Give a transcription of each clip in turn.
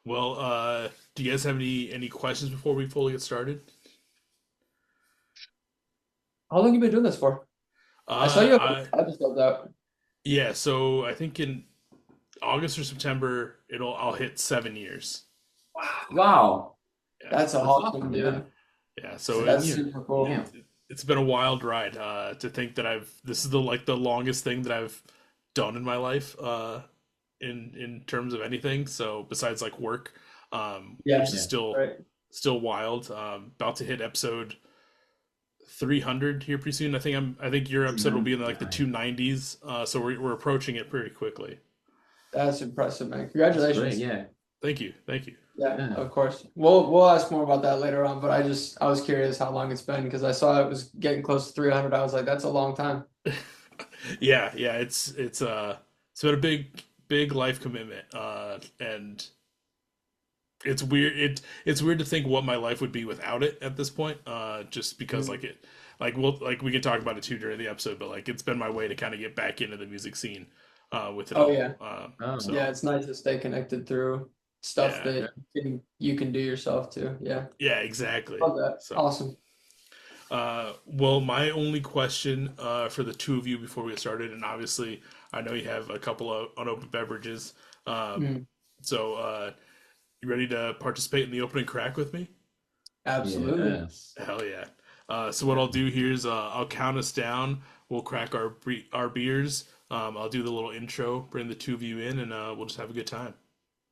Well, do you guys have any questions before we fully get started? How long you been doing this for? I saw you have I episodes out. Yeah, so I think in August or September I'll hit 7 years. Wow, Yeah, that's That's awesome, awesome. Yeah. dude. yeah. So 7 That's years. super cool. Damn. it's been a wild ride. To think that this is the longest thing that I've done in my life. In terms of anything. So besides like work, Yeah, which is Yeah. still wild. About to hit episode 300 here pretty soon. I think your episode will be in like the 290s. So we're approaching it pretty quickly. that's impressive, man. That's great. Congratulations. Yeah. Thank you. Yeah, Yeah. of course. We'll ask more about that later on, but I was curious how long it's been because I saw it was getting close to 300. I was like, that's a long time. Yeah. It's been a big life commitment. And it's weird to think what my life would be without it at this point. Just because Mhm. like we can talk about it too during the episode, but like it's been my way to kind of get back into the music scene. With it Oh all. yeah, Oh. yeah. So It's nice to stay connected through stuff yeah, that you can do yourself too. Yeah, yeah, exactly. love that. So. Awesome. Well, my only question for the two of you before we get started, and obviously I know you have a couple of unopened beverages. Um, Mhm. so, you ready to participate in the opening crack with me? Absolutely. Yes. Hell yeah. So what I'll do here is I'll count us down. We'll crack our beers. I'll do the little intro, bring the two of you in, and we'll just have a good time.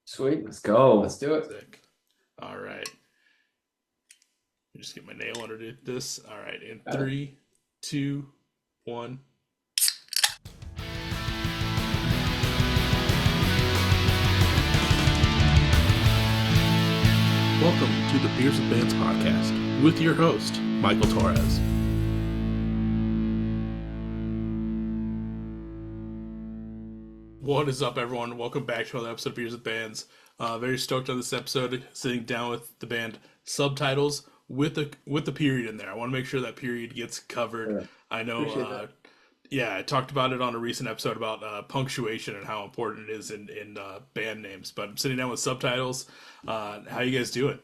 Sweet. Let's go. Let's do it. Sick. All right. Just get my nail underneath this. All right. In Got it. three, two, one. Welcome to the Beers with Bands podcast with your host, Michael Torres. What is up, everyone? Welcome back to another episode of Beers with Bands. Very stoked on this episode, sitting down with the band Subtitles with the period in there. I want to make sure that period gets covered. Sure. I know, Appreciate that. yeah, I talked about it on a recent episode about punctuation and how important it is in band names. But I'm sitting down with Subtitles. How you guys doing?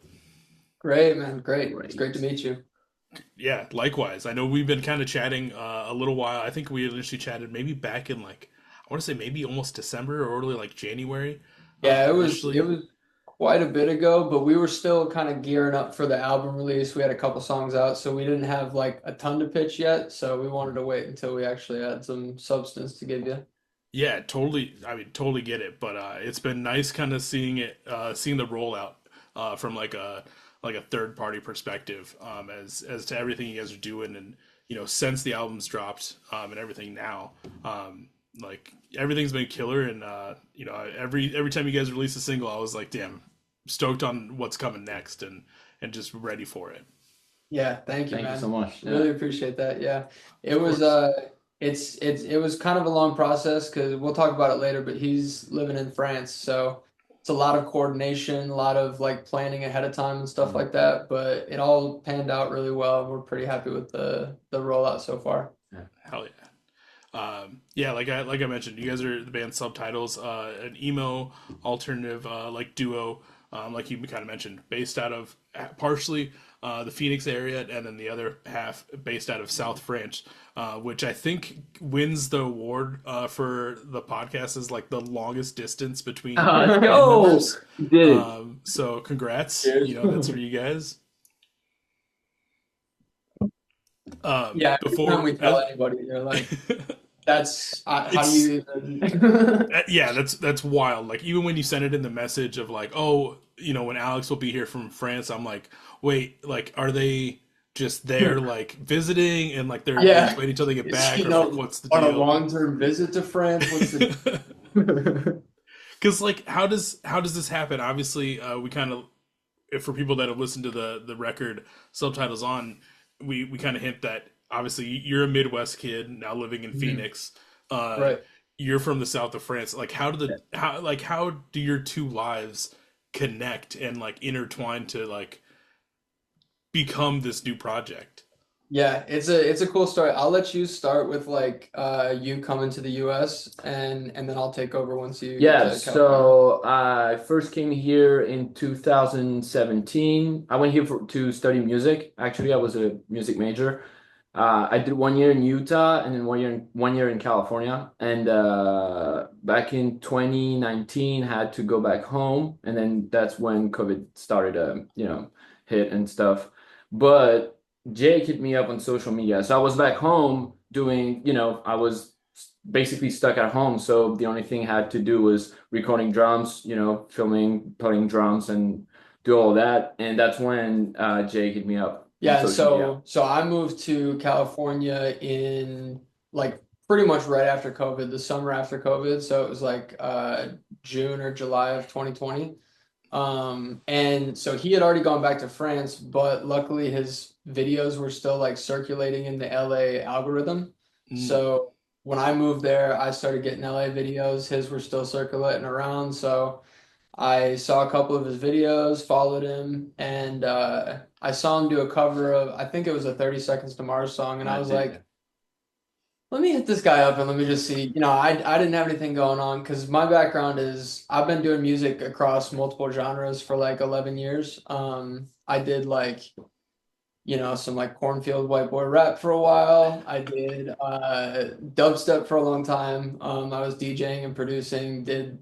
Great, man. Great. It's great Great. to meet you. Yeah, likewise. I know we've been kind of chatting a little while. I think we initially chatted maybe back in like I want to say maybe almost December or early like January. Yeah, it Initially, was quite a bit ago, but we were still kind of gearing up for the album release. We had a couple songs out, so we didn't have like a ton to pitch yet. So we wanted to wait until we actually had some substance to give you. yeah, totally. I mean, totally get it. But it's been nice kind of seeing the rollout from like a third party perspective as to everything you guys are doing, and since the album's dropped and everything now. Like everything's been killer, and every time you guys release a single, I was like, damn, stoked on what's coming next, and just ready for it. Yeah, thank you, Thank you so man. much. Yeah. Really appreciate that. Yeah. It Of was course. it was kind of a long process because we'll talk about it later, but he's living in France, so it's a lot of coordination, a lot of like planning ahead of time and stuff Mm. like that, but it all panned out really well. We're pretty happy with the rollout so far. Yeah. Hell yeah. Yeah, like I mentioned, you guys are the band Subtitles, an emo alternative like duo, like you kind of mentioned, based out of partially the Phoenix area, and then the other half based out of South France, which I think wins the award for the podcast as like the longest distance between Let's band go. members. You did it. So congrats, Cheers. that's for you guys. Yeah, every time Before we tell anybody, they're like, "That's how do it's you even?" Yeah, that's wild. Like even when you send it in the message of like, oh, when Alex will be here from France, I'm like, wait, like are they just there like visiting and like they're Yeah, just waiting until they get is back, he or like what's the on a deal? long-term visit to France? What's the Because like how does this happen? Obviously, we kind of if for people that have listened to the record Subtitles on, we kind of hint that obviously you're a Midwest kid now living in Mhm. Phoenix. Uh, Right. you're from the south of France. Like how do your two lives connect and like intertwine to like become this new project? Yeah, it's a cool story. I'll let you start with like you coming to the US and then I'll take over once you get Yeah, to California. so I first came here in 2017. I went here to study music. Actually, I was a music major. I did 1 year in Utah and then 1 year in California. And back in 2019, had to go back home, and then that's when COVID started, hit and stuff. But Jake hit me up on social media, so I was back home doing, I was basically stuck at home. So the only thing I had to do was recording drums, filming, putting drums, and do all that. And that's when Jake hit me up on Yeah, social media. so I moved to California in like pretty much right after COVID, the summer after COVID. So it was like June or July of 2020. And so he had already gone back to France, but luckily his videos were still like circulating in the LA algorithm. Mm. So when I moved there, I started getting LA videos. His were still circulating around. So I saw a couple of his videos, followed him, and I saw him do a cover of, I think it was a 30 Seconds to Mars song. And I I was did. like, let me hit this guy up and let me just see. I didn't have anything going on because my background is I've been doing music across multiple genres for like 11 years. I did like, some like cornfield white boy rap for a while. I did dubstep for a long time. I was DJing and producing, did,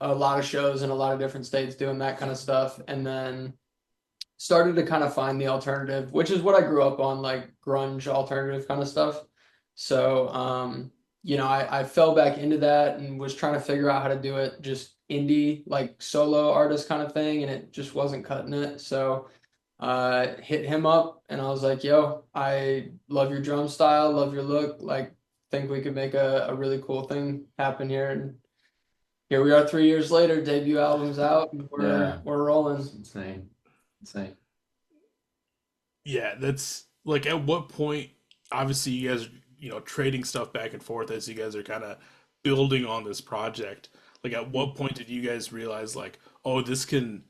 a lot of shows in a lot of different states doing that kind of stuff. And then started to kind of find the alternative, which is what I grew up on, like grunge alternative kind of stuff. So, I fell back into that and was trying to figure out how to do it just indie, like solo artist kind of thing, and it just wasn't cutting it. So, hit him up and I was like, yo, I love your drum style, love your look, like think we could make a really cool thing happen here. And here we are 3 years later, debut album's out, and we're Yeah, we're it's rolling. insane. Insane. Yeah, that's like at what point, obviously, you guys, trading stuff back and forth as you guys are kind of building on this project. Like, at what point did you guys realize, like, oh, this can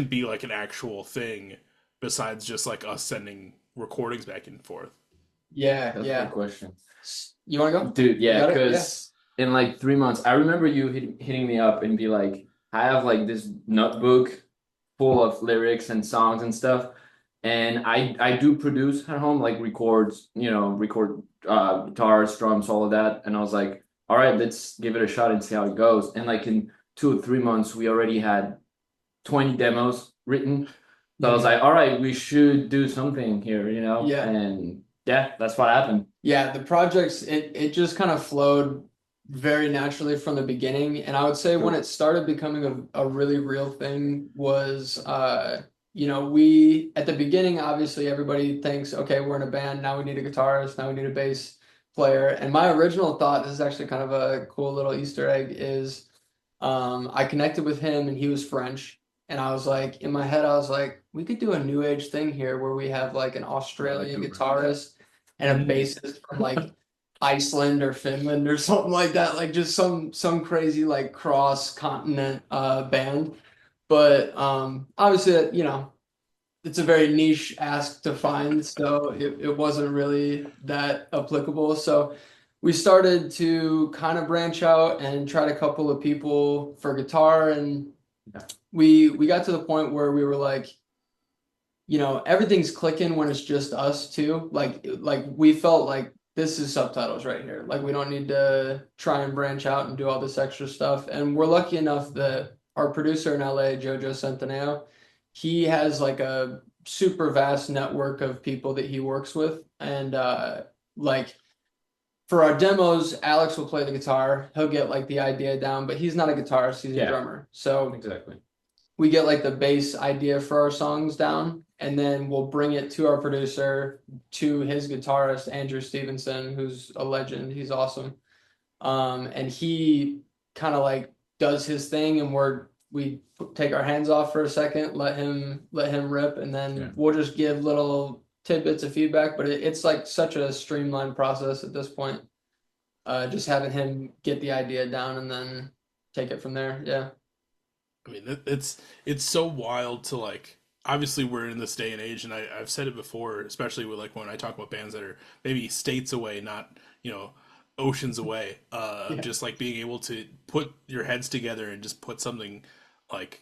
be like an actual thing besides just like us sending recordings back and forth? Yeah, That's a good yeah. question. You want to go? Dude, You yeah, got it? Yeah. because in like 3 months, I remember you hitting me up and be like, I have like this notebook full of lyrics and songs and stuff. And I do produce at home, like record guitars, drums, all of that. And I was like, all right, let's give it a shot and see how it goes. And like in 2 or 3 months, we already had 20 demos written. So I was Mhm. like, all right, we should do something here, Yeah. And yeah, that's what happened. Yeah, the projects it just kind of flowed very naturally from the beginning. And I would say when Cool. it started becoming a really real thing was we at the beginning, obviously everybody thinks, okay, we're in a band, now we need a guitarist, now we need a bass player. And my original thought, this is actually kind of a cool little Easter egg, is I connected with him and he was French. And I was like, in my head, I was like, we could do a new age thing here where we have like an Like Australian Uber. guitarist and a Mm. bassist from like Iceland or Finland or something like that, like just some crazy like cross continent band. But obviously, it's a very niche ask to find, so it wasn't really that applicable. So we started to kind of branch out and tried a couple of people for guitar, and Yeah. we got to the point where we were like, everything's clicking when it's just us two. Like we felt like this is subtitles right here. Like we don't need to try and branch out and do all this extra stuff. And we're lucky enough that our producer in LA, Jojo Centineo, he has like a super vast network of people that he works with. And like for our demos, Alex will play the guitar. He'll get like the idea down, but he's not a guitarist, he's a Yeah, drummer. So exactly. we get like the bass idea for our songs down, and then we'll bring it to our producer, to his guitarist, Andrew Stevenson, who's a legend. He's awesome. And he kind of like does his thing, and we take our hands off for a second, let him rip, and Yeah. then we'll just give little tidbits of feedback. But it's like such a streamlined process at this point. Just having him get the idea down and then take it from there. Yeah. I mean, it's so wild to like. obviously we're in this day and age, and I've said it before, especially with like when I talk about bands that are maybe states away, not oceans away, of Yeah. just like being able to put your heads together and just put something like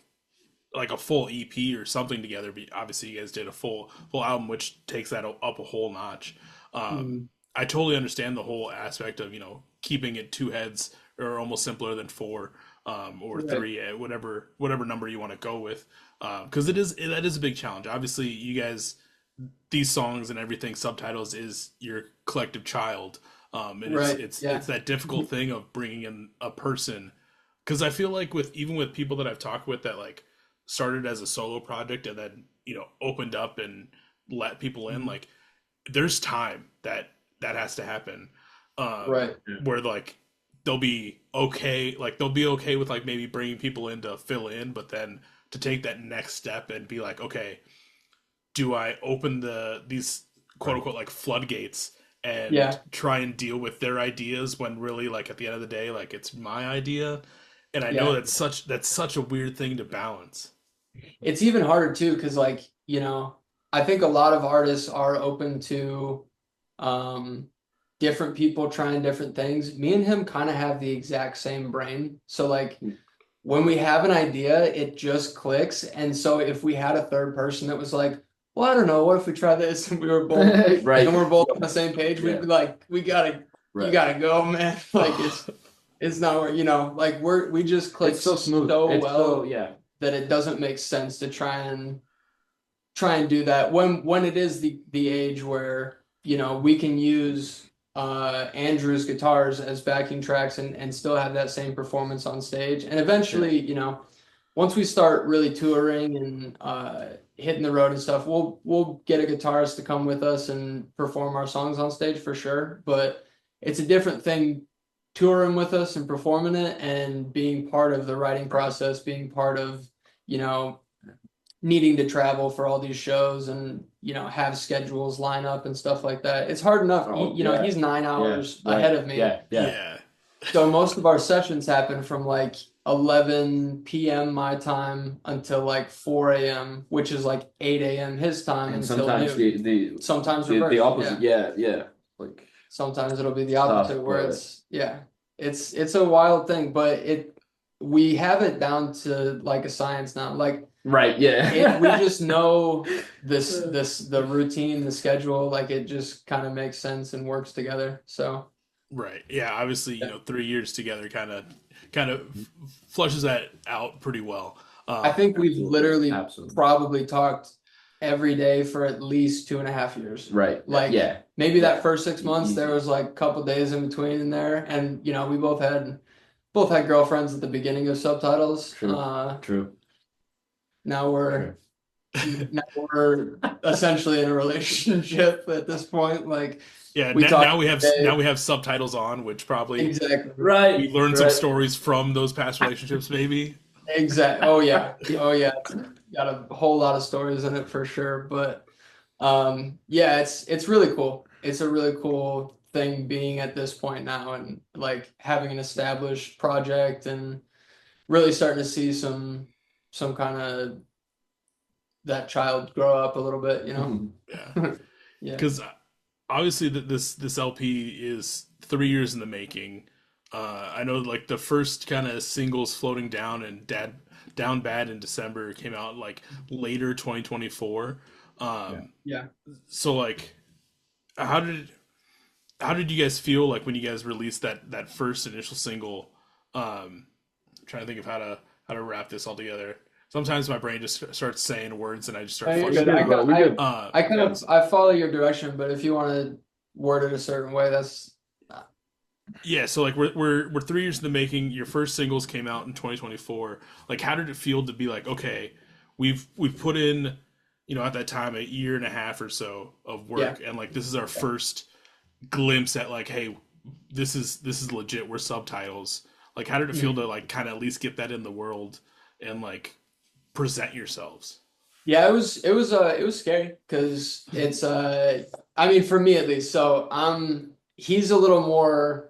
a full EP or something together. But obviously, you guys did a full album, which takes that up a whole notch. Um, Mm, I totally understand the whole aspect of keeping it two heads or almost simpler than four, or right. three, whatever number you want to go with, because that is a big challenge. Obviously, you guys, these songs and everything, Subtitles is your collective child, and it's Right. it's Yeah. it's that difficult thing of bringing in a person, because I feel like with even with people that I've talked with that like started as a solo project and then opened up and let people in, Mhm. like there's time that has to happen, Right. where like they'll be okay with like maybe bringing people in to fill in, but then to take that next step and be like, okay, do I open these quote Right. unquote like floodgates and Yeah. try and deal with their ideas when really like at the end of the day like it's my idea. And I know Yeah. that's such a weird thing to balance. It's even harder too, because like, I think a lot of artists are open to um different people trying different things. Me and him kind of have the exact same brain. So like when we have an idea, it just clicks. And so if we had a third person that was like, well, I don't know, what if we try this? And Right. we're both on the same page, we'd Yeah. be like, you Right. gotta go, man. Like it's not where, like we just click It's so smooth. so It's so, well yeah. that it doesn't make sense to try and do that when it is the age where we can use Andrew's guitars as backing tracks and still have that same performance on stage. And Yeah. eventually, once we start really touring and hitting the road and stuff, we'll get a guitarist to come with us and perform our songs on stage for sure. But it's a different thing touring with us and performing it and being part of the writing process, being part of, you know, needing to travel for all these shows and have schedules line up and stuff like that. It's hard enough. Oh, yeah. He's 9 Yeah. hours Right. ahead of me. Yeah. Yeah. Yeah. So most of our sessions happen from like 11 p.m. my time until like 4 a.m., which is like 8 a.m. his time And until sometimes noon. the Sometimes the reverse. opposite. Yeah. Yeah. Yeah. Like Sometimes it'll be the tough, opposite where but it's a wild thing, but we have it down to like a science now. Like right. Yeah. we just know the routine, the schedule, like it just kind of makes sense and works together. So Right. Yeah. Obviously, yeah. 3 years together kind of flushes that out pretty well. I think we've literally Absolutely. probably talked every day for at least 2.5 years. Right. Like Yeah. maybe Yeah. that first 6 months there Easy. was like a couple days in between in there, and we both had girlfriends at the beginning of Subtitles. True. True. Now we're True. now we're essentially in a relationship at this point. Like Yeah. we talk Now we have every day. now we have Subtitles on, which probably Exactly. we Right. learned some Right. stories from those past relationships, maybe. Exactly. Oh yeah. Oh yeah. Got a whole lot of stories in it for sure. But yeah, it's really cool. It's a really cool thing being at this point now and like having an established project and really starting to see some kind of that child grow up a little bit, Mhm. Yeah. Yeah. Because obviously this LP is 3 years in the making. I know like the first kind of singles, Floating Down and Down Bad in December, came out like later 2024. Yeah. Yeah. So like how did how did you guys feel like when you guys released that first initial single? Trying to think of how to wrap this all together. Sometimes my brain just starts saying words and I just Oh, start you're We flushing good. them good, I out. bro. got We good. I kind Yeah. of I follow your direction, but if you want to word it a certain way, that's Yeah, so like we're 3 years in the making. Your first singles came out in 2024. Like, how did it feel to be like, okay, we've put in, at that time a year and a half or so of yeah. work, and like this is our first glimpse at like, hey, this is legit. We're Subtitles. Like, how did it feel Mhm. to like kind of at least get that in the world and like present yourselves? Yeah, it was scary because it's I mean for me at least. So he's a little more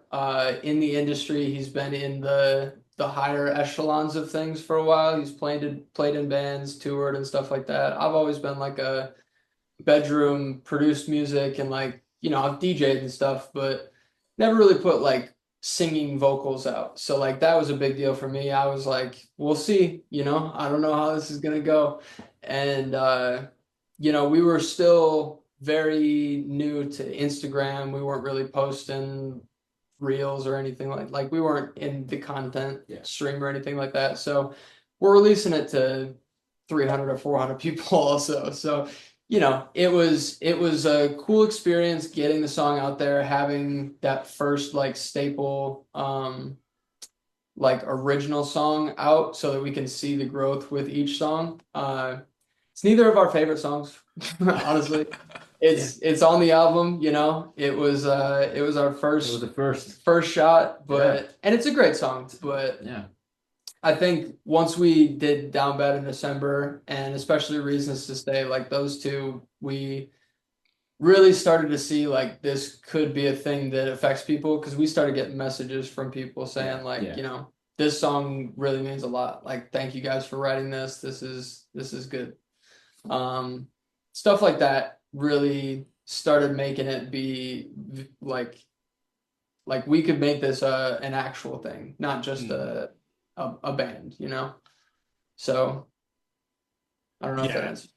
in the industry. He's been in the higher echelons of things for a while. He's played in bands, toured and stuff like that. I've always been like a bedroom produced music and like, I've DJed and stuff, but never really put like singing vocals out. So like that was a big deal for me. I was like, we'll see, I don't know how this is gonna go. And we were still very new to Instagram. We weren't really posting reels or anything like we weren't in the content stream or anything like that. So we're releasing it to 300 or 400 people also. So it was a cool experience getting the song out there, having that first like staple like original song out so that we can see the growth with each song. It's neither of our favorite songs, honestly. It's on the album, it was our It was the first. first shot, but Yeah. and it's a great song, but Yeah. I think once we did Down Bad in December and especially Reasons to Stay, like those two, we really started to see like this could be a thing that affects people because we started getting messages from people saying like, Yeah. this song really means a lot. Like, thank you guys for writing this. This is good. Stuff like that really started making it be like we could make this an actual thing, not just a band, So I don't know if that Yeah. answers.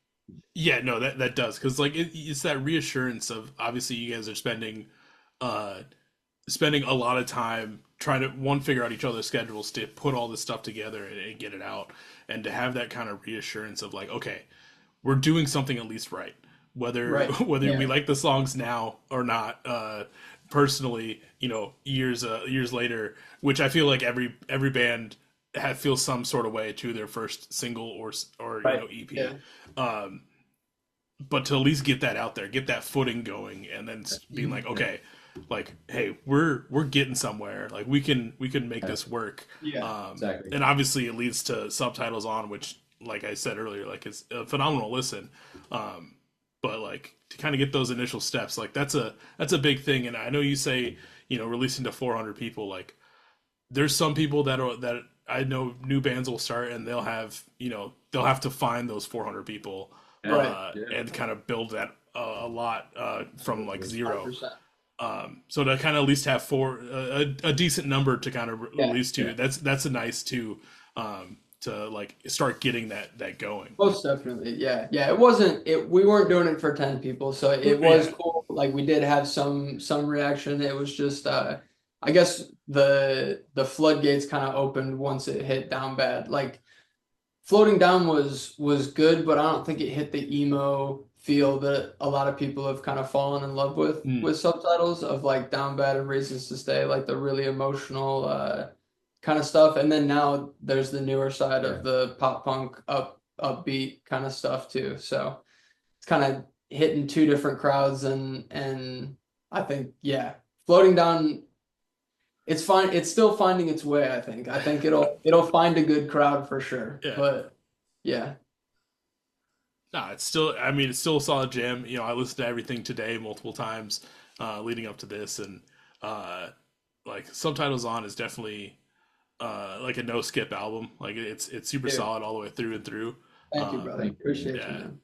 Yeah, no, that does, because like it's that reassurance of obviously you guys are uh spending a lot of time trying to one figure out each other's schedules to put all this stuff together and get it out, and to have that kind of reassurance of like, okay, we're doing something at least right, whether Right. whether we Yeah. like the songs now or not. Personally, years later, which I feel like every band feels some sort of way to their first single or Right. EP. Yeah. Um, but to at least get that out there, get that footing going, and then being like, okay, like, hey, we're getting somewhere. Like we can make this work. Yeah. Exactly. And obviously it leads to Subtitles on, which, like I said earlier, like it's a phenomenal listen. But like to kind of get those initial steps, like that's a big thing. And I know you say, releasing to 400 people, like there's some people that I know new bands will start and they'll have to find those 400 people Right. and kind of build that a lot from like zero. 100%. So to kind of at least have a decent number to kind of Yeah. release to, that's a nice to like start getting that going. Most definitely. Yeah. Yeah. We weren't doing it for 10 people, so it was Yeah. cool. Like we did have some reaction. It was just I guess the floodgates kind of opened once it hit Down Bad. Like Floating Down was good, but I don't think it hit the emo feel that a lot of people have kind of fallen in love Mm, with Subtitles of like Down Bad and Reasons to Stay, like the really emotional kind of stuff. And then now there's the newer side of the pop punk upbeat kind of stuff too. So it's kind of hitting two different crowds and I think Floating Down it's fine. It's still finding its way, I think. I think it'll find a good crowd for sure. yeah. But yeah. No, it's still a solid jam. I listened to everything today multiple times, leading up to this, and uh, like Subtitles on is definitely like a no skip album. Like it's super Dude, solid all the way through and through. thank you, brother. Appreciate you, Yeah. man.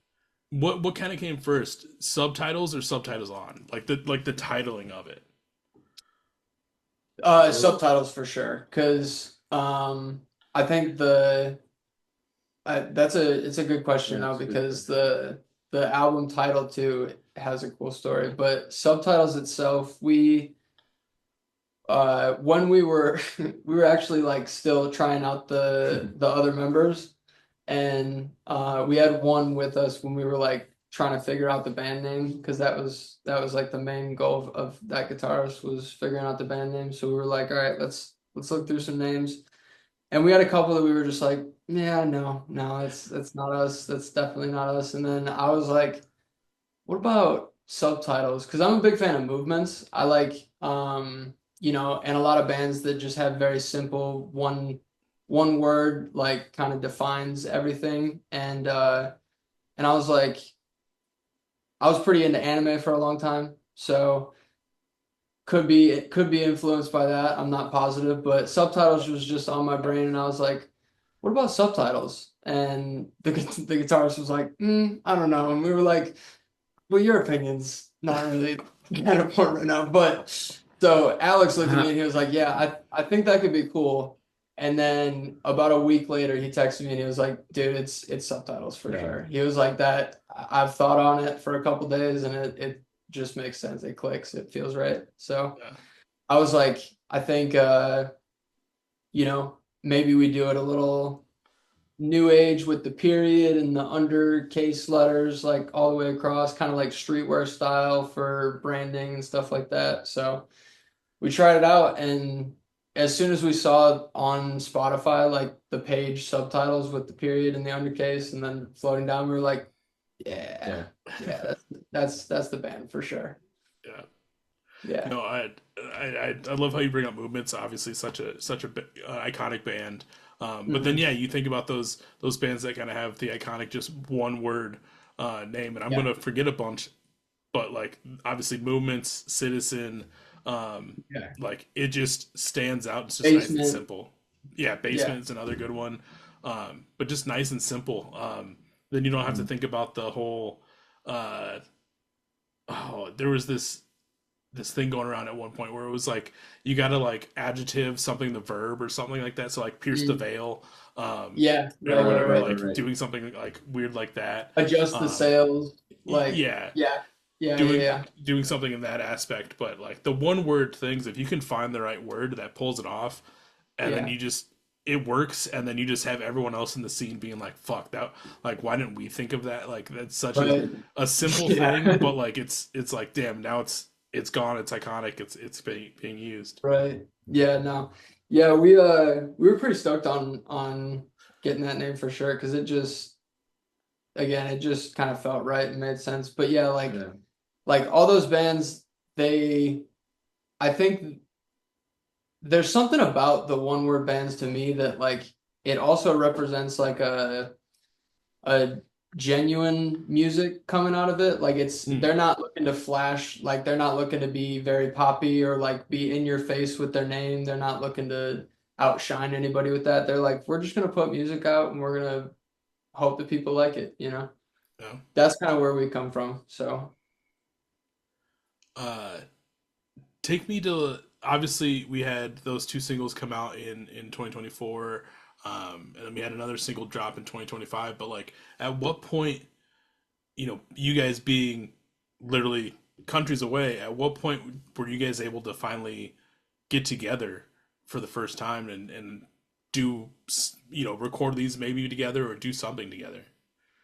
What kind of came first, Subtitles or Subtitles on? Like the titling of it. Subtitles for sure. Because I think it's a good question now it's good. because the album title too has a cool story. But Subtitles itself, we when we were we were actually like still trying out the other members, and we had one with us when we were like trying to figure out the band name because that was like the main goal of that guitarist was figuring out the band name. So we were like, all right, let's look through some names, and we had a couple that we were just like, yeah, no, that's not us, that's definitely not us. And then I was like, what about Subtitles? Because I'm a big fan of movements. I like, and a lot of bands that just have very simple one word, like kind of defines everything. And I was like, I was pretty into anime for a long time. So it could be influenced by that. I'm not positive, but Subtitles was just on my brain, and I was like, "What about Subtitles?" And the guitarist was like, "I don't know." And we were like, "Well, your opinion's not really that important right now." But so Alex looked at me and he was like, "Yeah, I think that could be cool." And then about a week later, he texted me and he was like, "Dude, it's Subtitles for Yeah. sure." He was like, "That I've thought on it for a couple days, and it just makes sense. It clicks. It feels right." So Yeah. I was like, I think maybe we do it a little new age with the period and the undercase letters like all the way across, kind of like streetwear style for branding and stuff like that. So we tried it out, and as soon as we saw on Spotify like the page Subtitles with the period and the undercase and then floating down, we were like, yeah, that's the band for sure. Yeah. Yeah. No, I love how you bring up Movements. Obviously, iconic band. But then Mhm. yeah, you think about those bands that kind of have the iconic just one word name, and I'm Yeah. gonna forget a bunch, but like obviously Movements, Citizen, Yeah. like it just stands out. It's just nice and Basement. simple. Yeah, Yeah. Basement is another good one, but just nice and simple. Then you don't have to think about the whole. Uh, oh, there was this thing going around at one point where it was like you gotta like adjective something the verb or something like that. So like pierce the Mm. veil, Yeah. or Right. Right. whatever, Right. like doing something like weird like that. Adjust the Um, sails. Like, yeah, yeah. Yeah. Yeah. doing Yeah. doing something in that aspect. But like the one word things, if you can find the right word that pulls it off, and then Yeah. you just it works, and then you just have everyone else in the scene being like, "Fuck that!" Like, why didn't we think of that? Like, that's such Right. a simple Yeah. thing, but like it's like, damn, now it's gone, it's iconic, it's being used. Right. Yeah, no. Yeah, we were pretty stoked on getting that name for sure because it just kind of felt right and made sense. But yeah, Yeah. like all those bands, they I think there's something about the one word bands to me that like it also represents like a genuine music coming out of it. Like Mm, they're not looking to flash, like they're not looking to be very poppy or like be in your face with their name. They're not looking to outshine anybody with that. They're like, we're just gonna put music out and we're gonna hope that people like it, you know? no. That's kind of where we come from. So Uh, take me to obviously we had those two singles come out in 2024, and then we had another single drop in 2025. But like, at what point, you guys being literally countries away, at what point were you guys able to finally get together for the first time and do record these maybe together or do something together?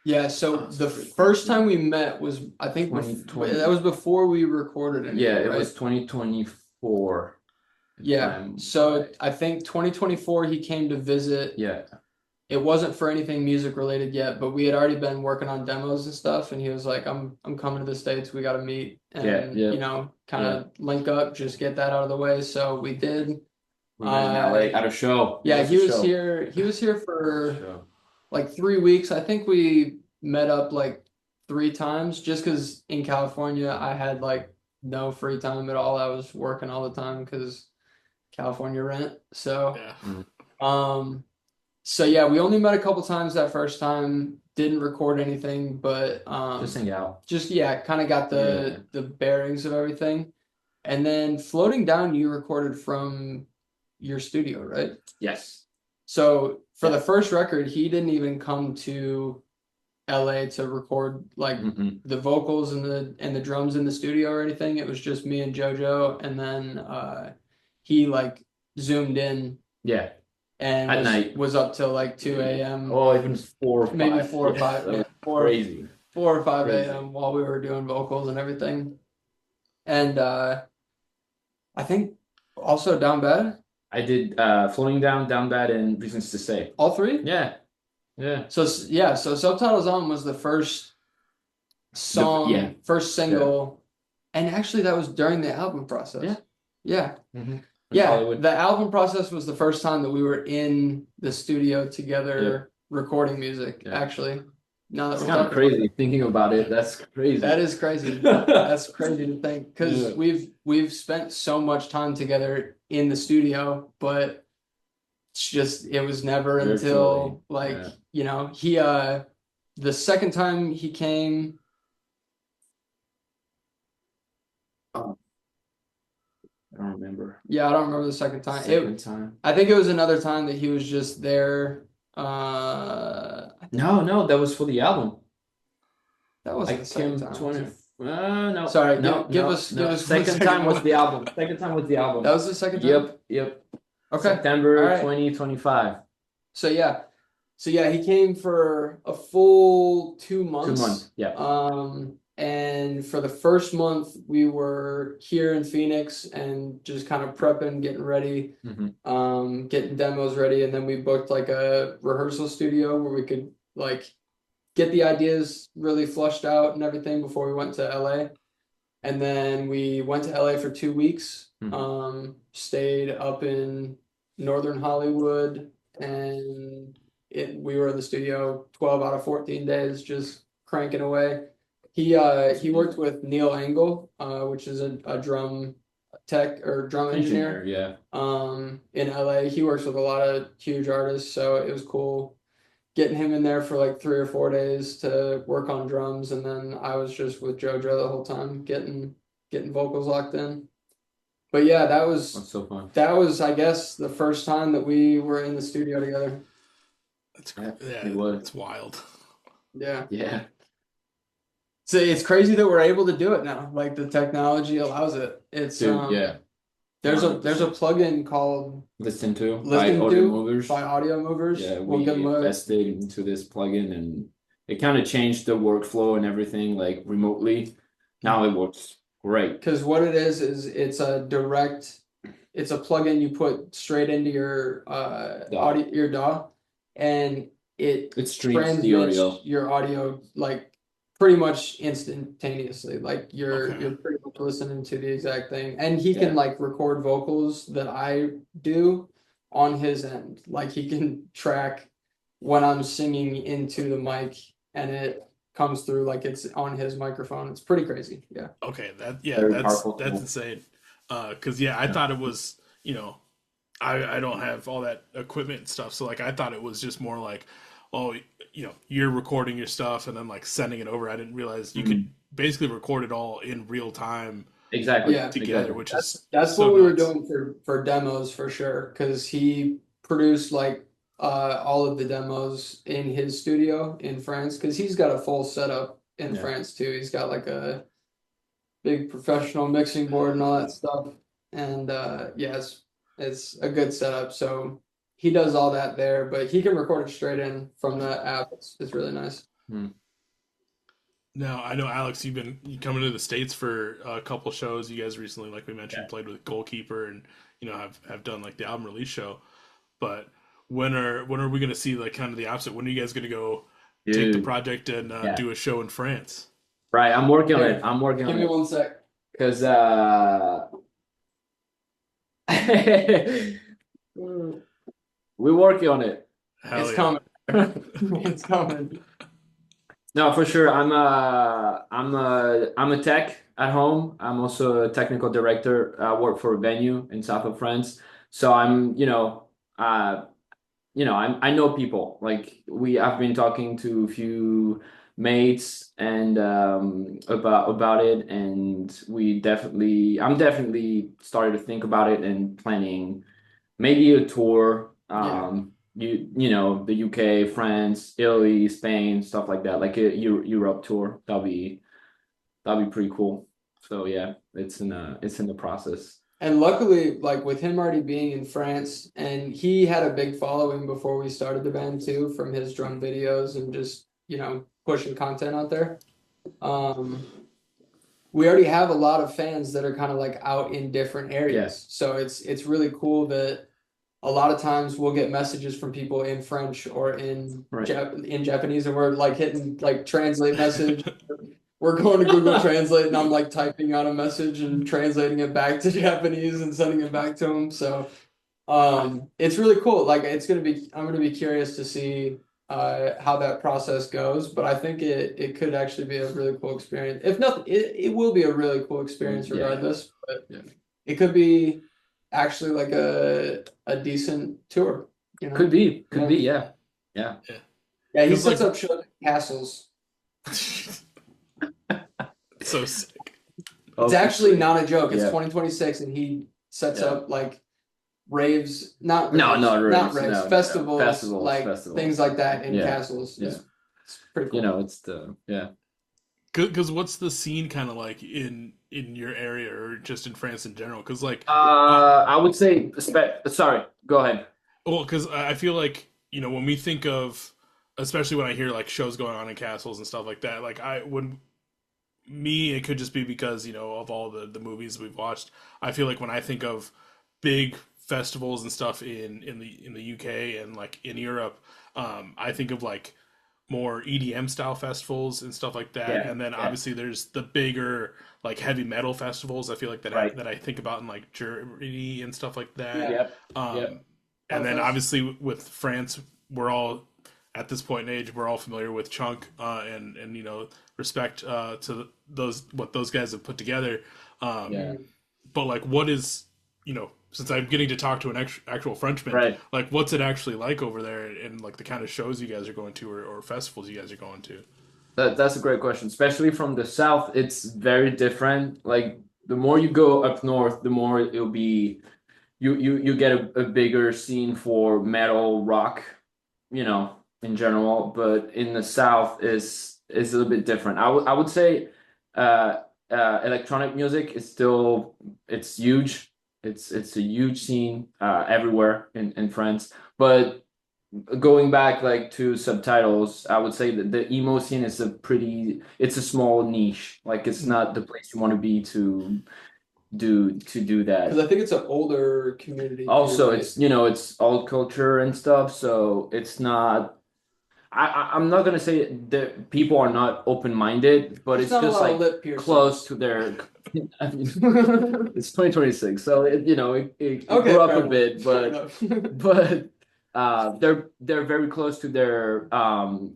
yeah, so That's the a great first time question. we met was I think that 2020. was before we recorded Yeah, anything, it right? was 2024, if Yeah. I'm So right. I think 2024 he came to visit. Yeah, It wasn't for anything music related yet, but we had already been working on demos and stuff, and he was like, I'm coming to the States, we gotta meet yeah, and, yeah, kind yeah. of link up, just get that out of the way. So we did. We met in LA at a show. It Yeah, was a show. he was here for Show. like 3 weeks. I think we met up like 3 times just because in California I had like no free time at all. I was working all the time because California rent. So Yeah. Mm. um so yeah, we only met a couple times that first time, didn't record anything, but Just hang out. just yeah, kind of got Yeah. the bearings of everything. And then floating down, you recorded from your studio, right? Yes. So for Yeah. the first record, he didn't even come to LA to record like Mm-mm. the vocals and the drums in the studio or anything. It was just me and JoJo, and then he like zoomed in Yeah. and At night. was up till like 2 a.m. Oh, even 4 or maybe 5. 4 or 5, That yeah, was crazy. 4 or 5 Crazy. a.m. while we were doing vocals and everything. And I think also Down Bad, I did Floating Down, Down Bad, and Reasons to Say. all three. Yeah. Yeah. So yeah, so Subtitles On was the first song, Yeah. first single, and actually that was during the album process. Yeah. Yeah. Mm-hmm. Yeah, Hollywood. the album process was the first time that we were in the studio together recording music, Yeah. actually. No, that's It's kind of definitely crazy thinking about it. That's crazy. that is crazy. That's crazy to think because Yeah. we've spent so much time together in the studio, but it's just it was never Virtually. until like, Yeah. he the second time he came, Oh, I don't remember. yeah, I don't remember the second time. Second time. I think it was another time that he was just there. I think No, that was for the album. that I wasn't the second came time, was 20. it? No, Sorry, no, give no, us no. one Second second time was more. the album. Second time was the album. That was the second time? Yep. Okay. All September right. 2025. So yeah. So yeah, he came for a full 2 months. 2 months. Yeah. And for the first month we were here in Phoenix and just kind of prepping, getting ready, getting demos ready, and then we booked like a rehearsal studio where we could like get the ideas really flushed out and everything before we went to LA. And then we went to LA for 2 weeks, stayed up in Northern Hollywood, and we were in the studio 12 out of 14 days, just cranking away. He worked with Neil Angle, which is a drum tech or drum engineer, Yeah. in LA. He works with a lot of huge artists, so it was cool getting him in there for like 3 or 4 days to work on drums, and then I was just with JoJo the whole time, getting vocals locked in. But yeah, That's so fun. that was I guess the first time that we were in the studio together. It was. It's wild. Yeah. Yeah. So it's crazy that we're able to do it now. Like the technology allows it. It's Dude, yeah. there's a plugin called Listen to by Listen Audio to Movers. by Audio Movers. Yeah, We'll we give them invested into this plugin and it kind of changed the workflow and everything like remotely. Now it works great. because what it is it's a plugin you put straight into your audio, your DAW, and It streams the transmits audio. your audio like pretty much instantaneously. Like you're Okay. pretty much listening to the exact thing, and he Yeah. can like record vocals that I do on his end. Like he can track when I'm singing into the mic, and it comes through like it's on his microphone. It's pretty crazy. Yeah. Okay, Very powerful that's tool. insane. Because I thought it was, I don't have all that equipment and stuff, so like I thought it was just more like, oh, you're recording your stuff and then like sending it over. I didn't realize you could basically record it all in real time Exactly. Yeah. together, Exactly. which is That's so what we were nuts. doing for demos for sure, because he produced like all of the demos in his studio in France, because he's got a full setup in Yeah. France too. He's got like a big professional mixing board and all that stuff. And yeah, it's a good setup. So he does all that there, but he can record it straight in from the app. It's really nice. Now I know Alex, you coming to the States for a couple shows. You guys recently, like we mentioned, played with Goalkeeper and have done like the album release show. But when are we gonna see like kind of the opposite? When are you guys gonna go take the Dude. project and Yeah. do a show in France? Right. I'm working on Here, it. I'm working Give on me it. one sec. Because we're working on it. Hell It's yeah. coming. It's coming. No, for sure. I'm a tech at home. I'm also a technical director. I work for a venue in south of France. So I know people. Like I've been talking to a few mates and about it, and I'm definitely starting to think about it and planning maybe a tour. Yeah. The UK, France, Italy, Spain, stuff like that, like a Europe tour. That'd be pretty cool. So yeah, it's in the process. And luckily, like with him already being in France, and he had a big following before we started the band too, from his drum videos and just, pushing content out there. We already have a lot of fans that are kind of like out in different areas. So it's really cool that a lot of times we'll get messages from people in French or in Right. in Japanese, and we're like hitting like translate message. We're going to Google Translate, and I'm like typing out a message and translating it back to Japanese and sending it back to them. So, it's really cool. Like I'm gonna be curious to see how that process goes, but I think it could actually be a really cool experience. If nothing, it will be a really cool experience Yeah. regardless, but Yeah. it could be actually like a decent tour, you know? Could Yeah. be, yeah. Yeah. Yeah. Yeah, he 'Cause, sets like, up shows at castles. so sick. It's actually not a joke. It's Yeah. 2026 and he sets Yeah. up like raves, not No, raves, not not raves, raves, no. festivals, like Festivals. things like that in Yeah. castles. Yeah. It's pretty cool. You know, it's yeah. Because what's the scene kind of like in your area or just in France in general? Because like, I would say sorry, go ahead. well, because I feel like when we think of, especially when I hear like shows going on in castles and stuff like that, like it could just be because of all the movies we've watched. I feel like when I think of big festivals and stuff in the UK and like in Europe, I think of like more EDM style festivals and stuff like that. Yeah. And then Yeah. obviously there's the bigger like heavy metal festivals. I feel like Right. that I think about in like Germany and stuff like Yeah. that. Yep. Um, Yep. and then Hellfest. obviously with France, we're all at this point in age, we're all familiar with Chunk and respect to what those guys have put together. Yeah. But like, what is since I'm getting to talk to an actual Frenchman, Right. like what's it actually like over there, and like the kind of shows you guys are going to or festivals you guys are going to? That's a great question. Especially from the south, it's very different. Like the more you go up north, the more it'll be you get a bigger scene for metal, rock, in general. But in the south is a little bit different. I would say electronic music is still it's huge. It's a huge scene everywhere in France. But going back like to subtitles, I would say that the emo scene is it's a small niche. Like it's not the place you want to be to do Because I that. think it's an older community too, Also, right? it's alt culture and stuff, so it's not. I'm not gonna say that people are not open-minded, but There's it's not a just lot of like lip piercings. close to their. I mean, it's 2026, so it Okay, grew up fair a enough. bit, Fair but enough. but they're very close to their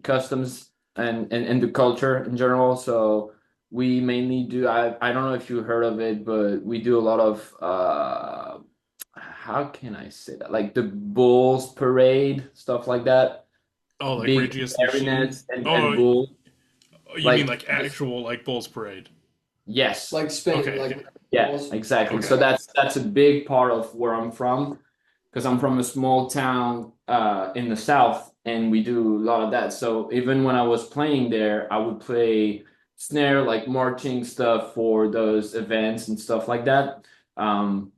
customs and the culture in general. So we mainly do. I don't know if you heard of it, but we do a lot of how can I say that? Like the Bulls parade, stuff like that. Oh, like Rage Big Against the Machine. clarinets and Oh, bull. you mean Like like actual like Bulls Parade? yes. Like Spain, Okay, like okay, Yeah, balls. exactly. So okay. that's a big part of where I'm from because I'm from a small town in the south and we do a lot of that. So even when I was playing there, I would play snare like marching stuff for those events and stuff like that. Um,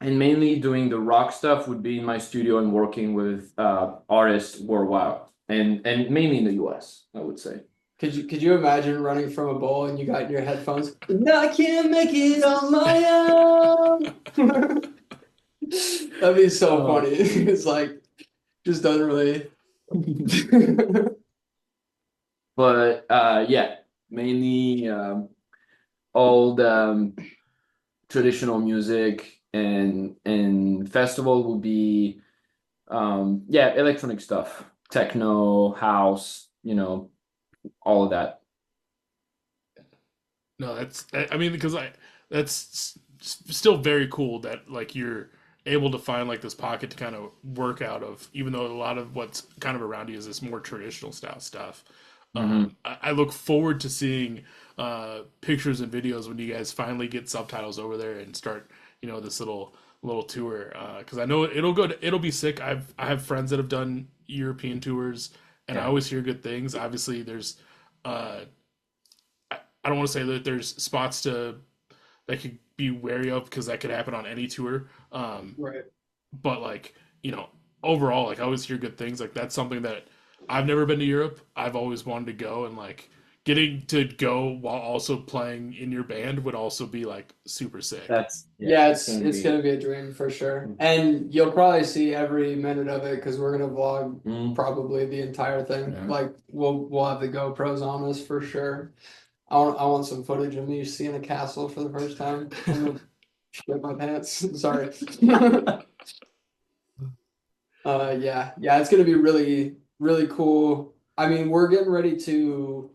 and mainly doing the rock stuff would be in my studio and working with artists worldwide and mainly in the US, I would say. Could you imagine running from a bowl and you got in your headphones? No, I can't make it on my own. That'd be so Oh. funny. It's like just doesn't really. But yeah, mainly old traditional music and festival would be yeah, electronic stuff, techno, house, all of that. No, I mean because still very cool that like you're able to find like this pocket to kind of work out of, even though a lot of what's kind of around you is this more traditional style stuff. Hmm. I look forward to seeing pictures and videos when you guys finally get subtitles over there and start this little tour, because I know it'll be sick. I have friends that have done European tours and I Yeah. always hear good things. Obviously there's uh I don't want to say that there's spots that could be wary of because that could happen on any tour. Right. But like overall, like I always hear good things. Like that's something that I've never been to Europe. I've always wanted to go, and like getting to go while also playing in your band would also be like super sick. Yeah, It's gonna it's be. gonna be a dream for sure. And you'll probably see every minute of it because we're gonna vlog Mm, probably the entire thing. yeah. Like we'll have the GoPros on us for sure. I want some footage of me seeing a castle for the first time. I'm gonna shit my pants. Sorry. Yeah, it's gonna be really really cool. I mean, we're getting ready to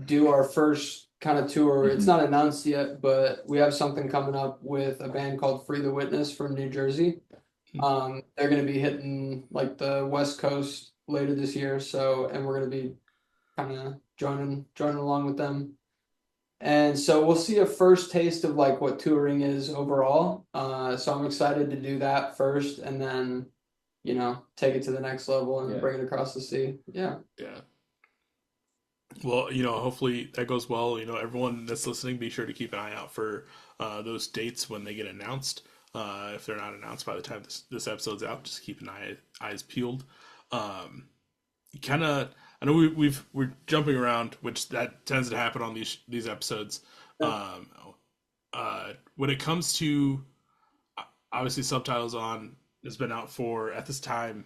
do our first kind of tour. It's not announced yet, but we have something coming up with a band called Free the Witness from New Jersey. They're going to be hitting like the West Coast later this year, so and we're going to be kind of joining along with them. And so we'll see a first taste of like what touring is overall. So I'm excited to do that first and then, take it to the next level and Yeah. bring it across the sea. Yeah. Yeah. Well, hopefully that goes well. Everyone that's listening, be sure to keep an eye out for those dates when they get announced. If they're not announced by the time this episode's out, just keep an eyes peeled. Kind of, I know we're jumping around, which that tends to happen on these episodes. Um, when it comes to obviously subtitles on has been out for at this time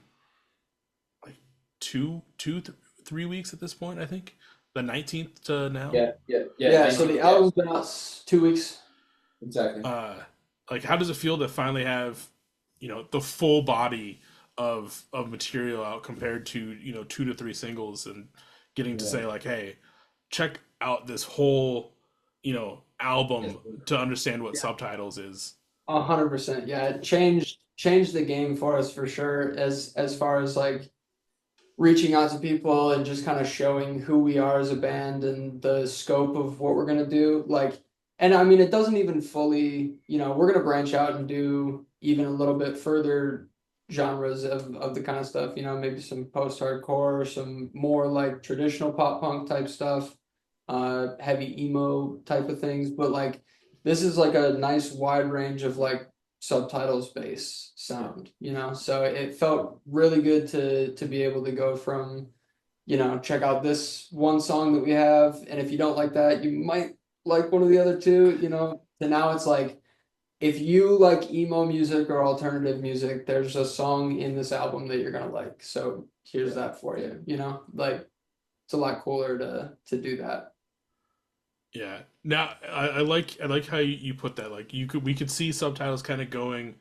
like 3 weeks at this point. I think the 19th to now. Yeah, so the album's been out 2 weeks. Exactly. Like how does it feel to finally have the full body of material out compared to 2 to 3 singles and getting to say like, hey, check out this whole album to understand what Subtitles is. 100%. Yeah, it changed the game for us for sure as far as like reaching out to people and just kind of showing who we are as a band and the scope of what we're gonna do. Like, and I mean, it doesn't even fully, we're gonna branch out and do even a little bit further genres of the kind of stuff, maybe some post-hardcore, some more like traditional pop punk type stuff, heavy emo type of things. But like, this is like a nice wide range of like subtitles based sound, so it felt really good to be able to go from, check out this one song that we have, and if you don't like that, you might like one of the other two, to now it's like if you like emo music or alternative music, there's a song in this album that you're gonna like, so here's that for you, like it's a lot cooler to do that. Yeah. Now I like how you put that. Like we could see Subtitles kind of going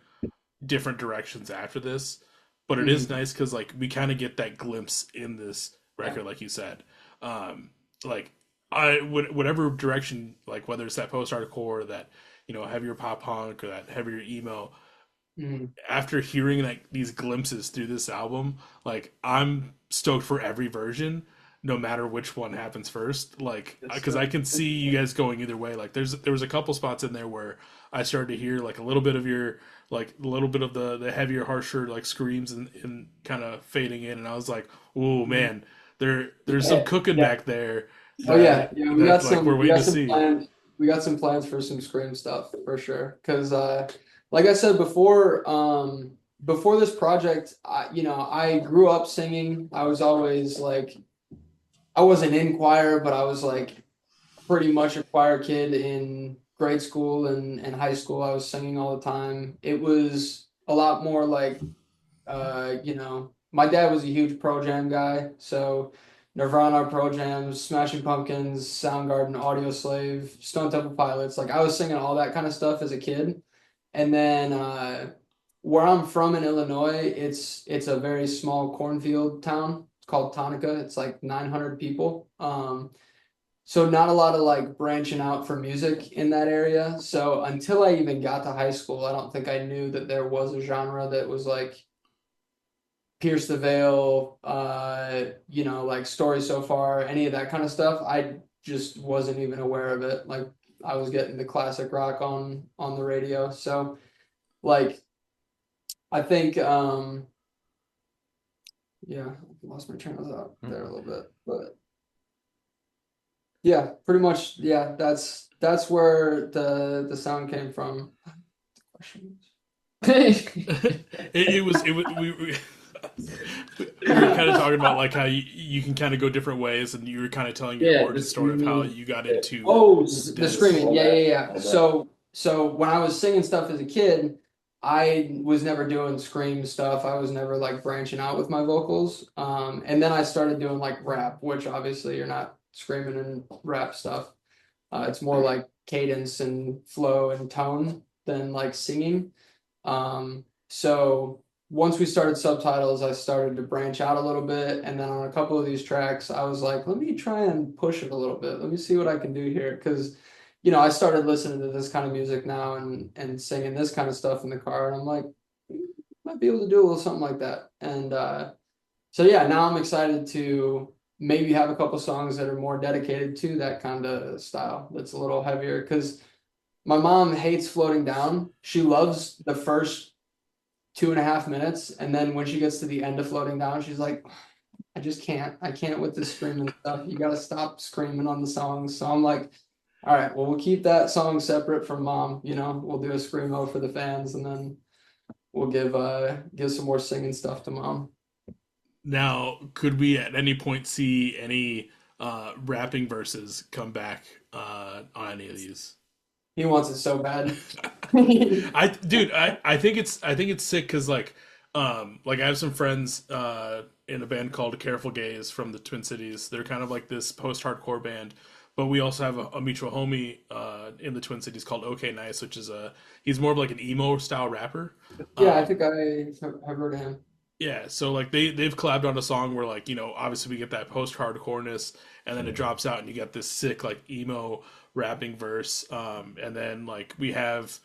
different directions after this, but it is Mhm. nice because like we kind of get that glimpse in this record, like you said. Like whatever direction, like whether it's that post hardcore, that heavier pop punk, or that heavier emo. Mhm. After hearing like these glimpses through this album, like I'm stoked for every version, no matter which one happens first. Like because I can see you guys going either way. Like there was a couple spots in there where I started to hear like a little bit of your like a little bit of the heavier, harsher like screams and kind of fading in, and I was like, oh man, there's some cooking Yeah. back there Oh yeah, that yeah, that like we're we waiting got to some see. plans. We got some plans for some Scream stuff for sure. Because, like I said before this project, I grew up singing. I was always like, I wasn't in choir, but I was like pretty much a choir kid in grade school and high school. I was singing all the time. It was a lot more like my dad was a huge Pro Jam guy, so Nirvana, Pro Jams, Smashing Pumpkins, Soundgarden, Audio Slave, Stone Temple Pilots. Like I was singing all that kind of stuff as a kid. And then where I'm from in Illinois, it's a very small cornfield town. It's called Tonica. It's like 900 people. So not a lot of like branching out for music in that area. So until I even got to high school, I don't think I knew that there was a genre that was like Pierce the Veil, like Story So Far, any of that kind of stuff. I just wasn't even aware of it. Like I was getting the classic rock on the radio. So like I think yeah, I lost my train of thought there a little bit. But yeah, pretty much yeah, that's where the sound came from. Questions. It was we were kind of talking about like how you can kind of go different ways, and you were kind of telling your Yeah, origin the story of how screaming. you got into Oh, the this. screaming. All Yeah, that. yeah, yeah. All that. So when I was singing stuff as a kid, I was never doing scream stuff. I was never like branching out with my vocals. And then I started doing like rap, which obviously you're not screaming and rap stuff. It's more like cadence and flow and tone than like singing. So once we started Subtitles, I started to branch out a little bit, and then on a couple of these tracks, I was like, let me try and push it a little bit. Let me see what I can do here, because I started listening to this kind of music now and singing this kind of stuff in the car, and I'm like, might be able to do a little something like that. And so yeah, now I'm excited to maybe have a couple songs that are more dedicated to that kind of style that's a little heavier, because my mom hates floating down. She loves the first 2.5 minutes, and then when she gets to the end of floating down, she's like, I just can't. I can't with this screaming stuff. You gotta stop screaming on the songs. So I'm like, all right, well, we'll keep that song separate from mom. We'll do a screamo for the fans, and then we'll give some more singing stuff to mom. Now, could we at any point see any rapping verses come back on any of these? He wants it so bad. I think it's sick because like I have some friends in a band called Careful Gaze from the Twin Cities. They're kind of like this post-hardcore band, but we also have a mutual homie in the Twin Cities called OK Nice, which is he's more of like an emo style rapper. Yeah, I Um, think I have heard of him. yeah, so like they've collabed on a song where like obviously we get that post-hardcoreness, and then it drops out and you get this sick like emo rapping verse, and then like we have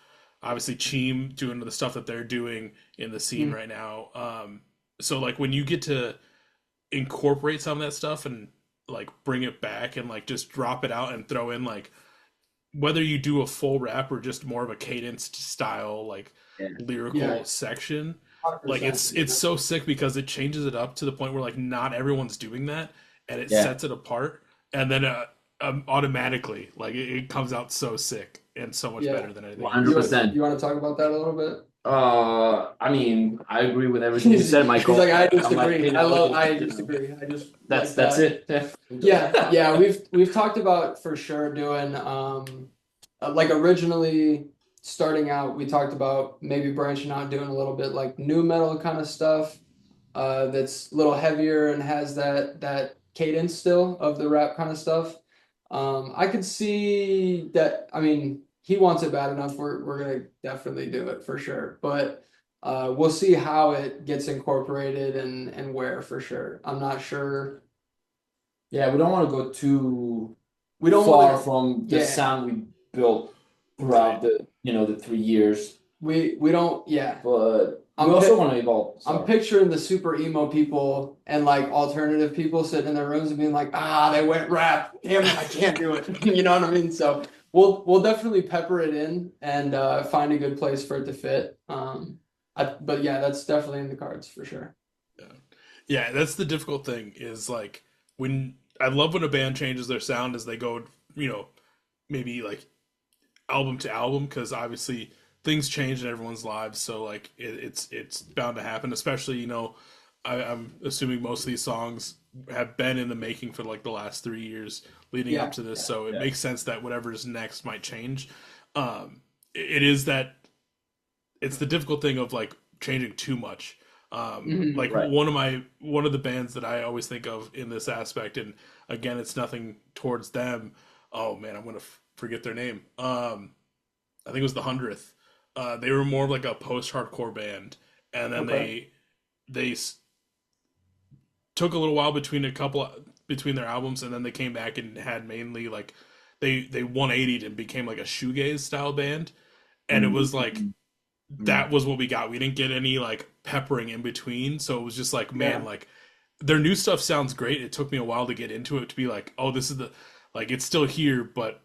obviously Cheem doing the stuff that they're doing in the scene Mm. right now. So like when you get to incorporate some of that stuff and like bring it back and like just drop it out and throw in like whether you do a full rap or just more of a cadenced style like Yeah. lyrical Yeah, section, like 100%. it's so sick because it changes it up to the point where like not everyone's doing that, and it Yeah. sets it apart, and then automatically like it comes out so sick and so much Yeah. better than anything else. You want, 100%. you want to talk about that a little bit? I mean, I agree with everything you said, He's Michael. like, I I'm like, disagree. you know, I disagree. I just like that's that. it. Yeah. Yeah, yeah, we've talked about for sure doing like originally starting out, we talked about maybe branching out, doing a little bit like new metal kind of stuff, that's a little heavier and has that cadence still of the rap kind of stuff. I could see that. I mean, he wants it bad enough. We're gonna definitely do it for sure. But we'll see how it gets incorporated and where for sure. I'm not sure. Yeah, we don't want to go too We don't far want to. from the Yeah, sound we built Right. throughout the 3 years, we don't. Yeah, but we I'm also pi- want to evolve. I'm Sorry. picturing the super emo people and like alternative people sitting in their rooms and being like, they went rap. Damn it, I can't do it. You know what I mean? So we'll definitely pepper it in and find a good place for it to fit. But yeah, that's definitely in the cards for sure. Yeah. Yeah, that's the difficult thing is like when I love when a band changes their sound as they go, maybe like album to album because obviously things change in everyone's lives, so like it's bound to happen. Especially I'm assuming most of these songs have been in the making for like the last 3 years leading up Yeah, to this, yeah, so it Yeah. makes sense that whatever's next might change. It is that it's the difficult thing of like changing too much. hmm Like Right. one of the bands that I always think of in this aspect, and again, it's nothing towards them. Oh man, I'm gonna forget their name. I think it was the 100th. They were more of like a post-hardcore band, and then Okay. they took a little while between their albums, and then they came back and had mainly like they 180'd and became like a shoegaze style band, and it was like Mhm. that was what we got. We didn't get any like peppering in between, so it was just like man, Yeah, like their new stuff sounds great. It took me a while to get into it to be like, oh, this is the like it's still here, but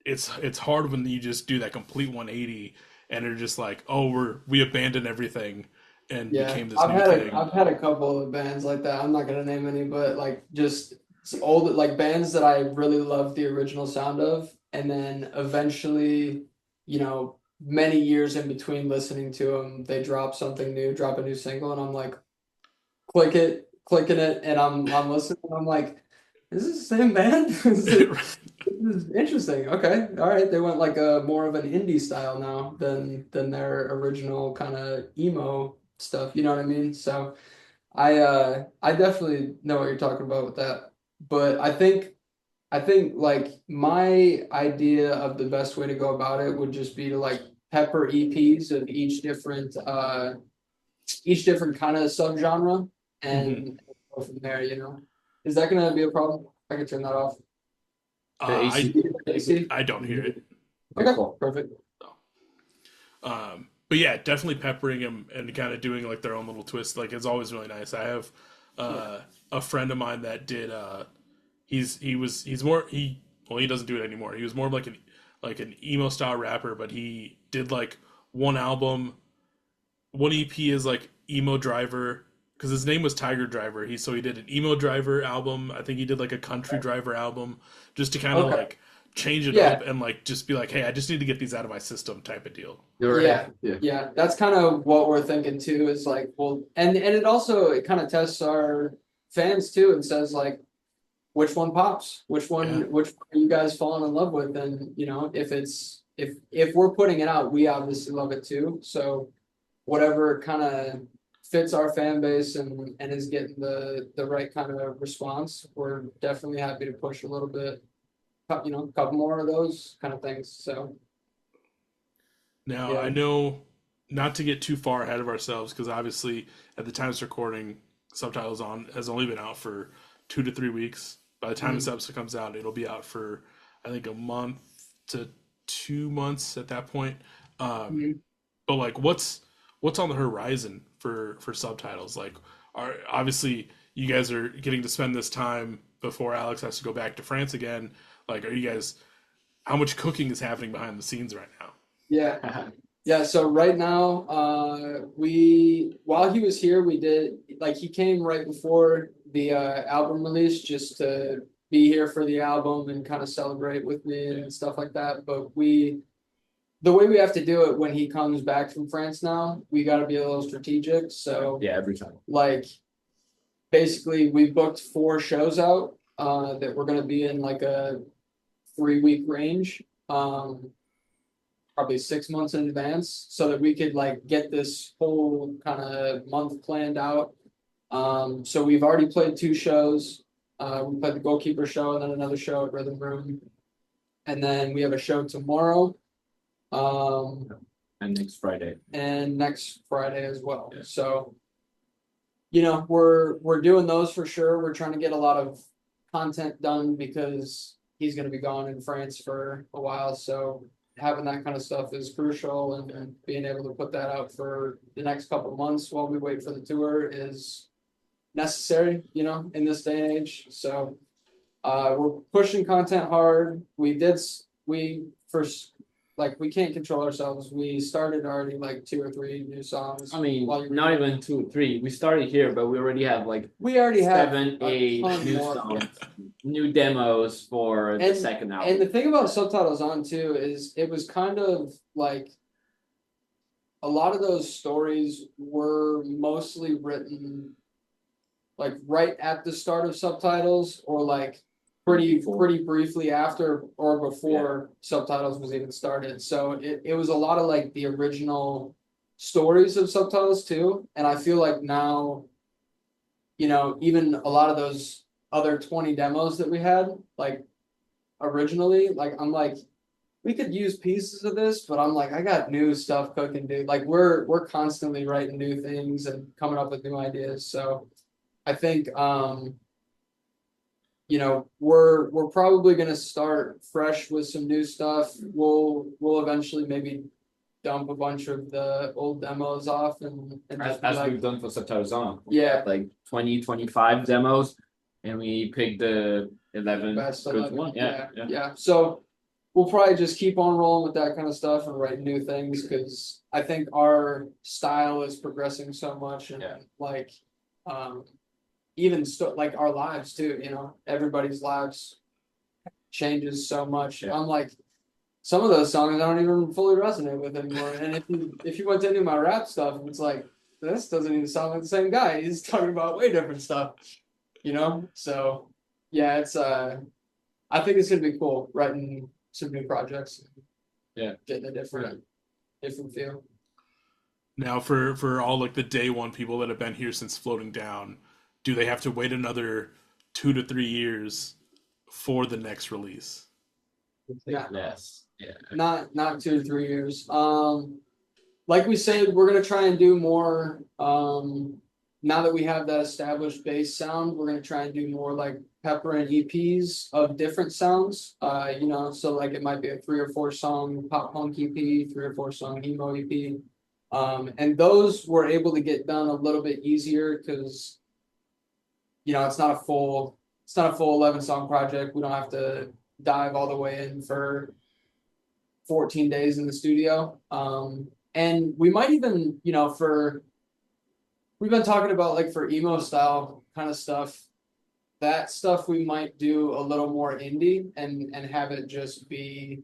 it's hard when you just do that complete 180 and they're just like, oh, we abandoned everything and yeah. became this new thing. I've had a couple of bands like that. I'm not gonna name any, but like just old like bands that I really loved the original sound of, and then eventually, many years in between listening to them, they drop something new, drop a new single, and I'm like, clicking it, and I'm listening, and I'm like, is this the same band? This is interesting. Okay, all right. They went like a more of an indie style now than their original kind of emo stuff. You know what I mean? So I definitely know what you're talking about with that. But I think like my idea of the best way to go about it would just be to like pepper EPs of each different each different kind of subgenre Hmm. and go from there, you know. Is that gonna be a problem? I can turn that off. The AC. AC? I don't hear it. Okay, Okay, cool. perfect. But yeah, definitely peppering them and kind of doing like their own little twist. Like it's always really nice. I have Yeah. a friend of mine that did. He's more he well he doesn't do it anymore. He was more of like an emo style rapper, but he did like one album, one EP is like emo driver because his name was Tiger Driver. He did an emo driver album. I think he did like a country driver album just to kind of Okay. like change it Yeah, up and like just be like, hey, I just need to get these out of my system type of deal. You're right. yeah, Yeah. yeah. That's kind of what we're thinking too, is like, well, and it also it kind of tests our fans too and says like which one pops, Yeah. which one are you guys falling in love with, and you know, if it's if we're putting it out, we obviously love it too. So whatever kind of fits our fan base and is getting the right kind of response, we're definitely happy to push a little bit, you know, a couple more of those kind of things. So Now, I yeah. know not to get too far ahead of ourselves because obviously at the time of this recording, Subtitles on has only been out for 2 to 3 weeks. By the time this Mhm. episode comes out, it'll be out for I think a month to 2 months at that point. Um, Mhm. but like, what's on the horizon for Subtitles? Like, are obviously you guys are getting to spend this time before Alex has to go back to France again. Like, are you guys? How much cooking is happening behind the scenes right now? Yeah. Yeah, so right now, we while he was here, we did like he came right before the album release just to be here for the album and kind of celebrate with me and stuff like that. But the way we have to do it when he comes back from France now, we got to be a little strategic. So Yeah, every time. like basically, we booked 4 shows out that we're gonna be in like a 3 week range. Probably 6 months in advance so that we could like get this whole kind of month planned out. So we've already played 2 shows. We played the goalkeeper show and then another show at Rhythm Room. And then we have a show tomorrow, um, And next Friday. and next Friday as well. Yeah. So, you know, we're doing those for sure. We're trying to get a lot of content done because he's gonna be gone in France for a while. So having that kind of stuff is crucial and being able to put that out for the next couple of months while we wait for the tour is necessary, you know, in this day and age. So we're pushing content hard. We first like we can't control ourselves. We started already like 2 or 3 new songs. I mean, while you not even 2, 3. We started here, but we already have like we already have 7, a 8 ton new more. songs, new demos for the And second and album. the thing about Subtitles on too is it was kind of like a lot of those stories were mostly written like right at the start of Subtitles or like Before. pretty briefly after or before Subtitles was even started. So it was a lot of like the original stories of Subtitles too. And I feel like now, you know, even a lot of those other 20 demos that we had, like originally, like I'm like, we could use pieces of this, but I'm like, I got new stuff cooking, dude. Like we're constantly writing new things and coming up with new ideas. So I think you know, we're probably gonna start fresh with some new stuff. We'll eventually maybe dump a bunch of the old demos off and As, just be as like, we've done for Subtitles On. We yeah, had like 20, 25 demos, and we picked the 11 best good 11. one. Yeah, yeah. Yeah. So we'll probably just keep on rolling with that kind of stuff and write new things because I think our style is progressing so much and Yeah. like um even like our lives too, you know, everybody's lives changes so much. Yeah. I'm like some of those songs I don't even fully resonate with anymore. And if you went to any of my rap stuff, it's like this doesn't even sound like the same guy. He's talking about way different stuff, you know? So yeah, it's I think it's gonna be cool writing some new projects. Yeah. Getting a different feel. Now, for all like the day one people that have been here since floating down, do they have to wait another 2 to 3 years for the next release? Yeah. Yes. Yeah. Not 2 to 3 years. like we said, we're gonna try and do more. Now that we have that established bass sound, we're gonna try and do more like pepper and EPs of different sounds. So like it might be a 3 or 4 song pop punk EP, 3 or 4 song emo EP. And those we're able to get done a little bit easier because it's not a full 11 song project. We don't have to dive all the way in for 14 days in the studio. And we might even, we've been talking about like for emo style kind of stuff, that stuff we might do a little more indie and have it just be,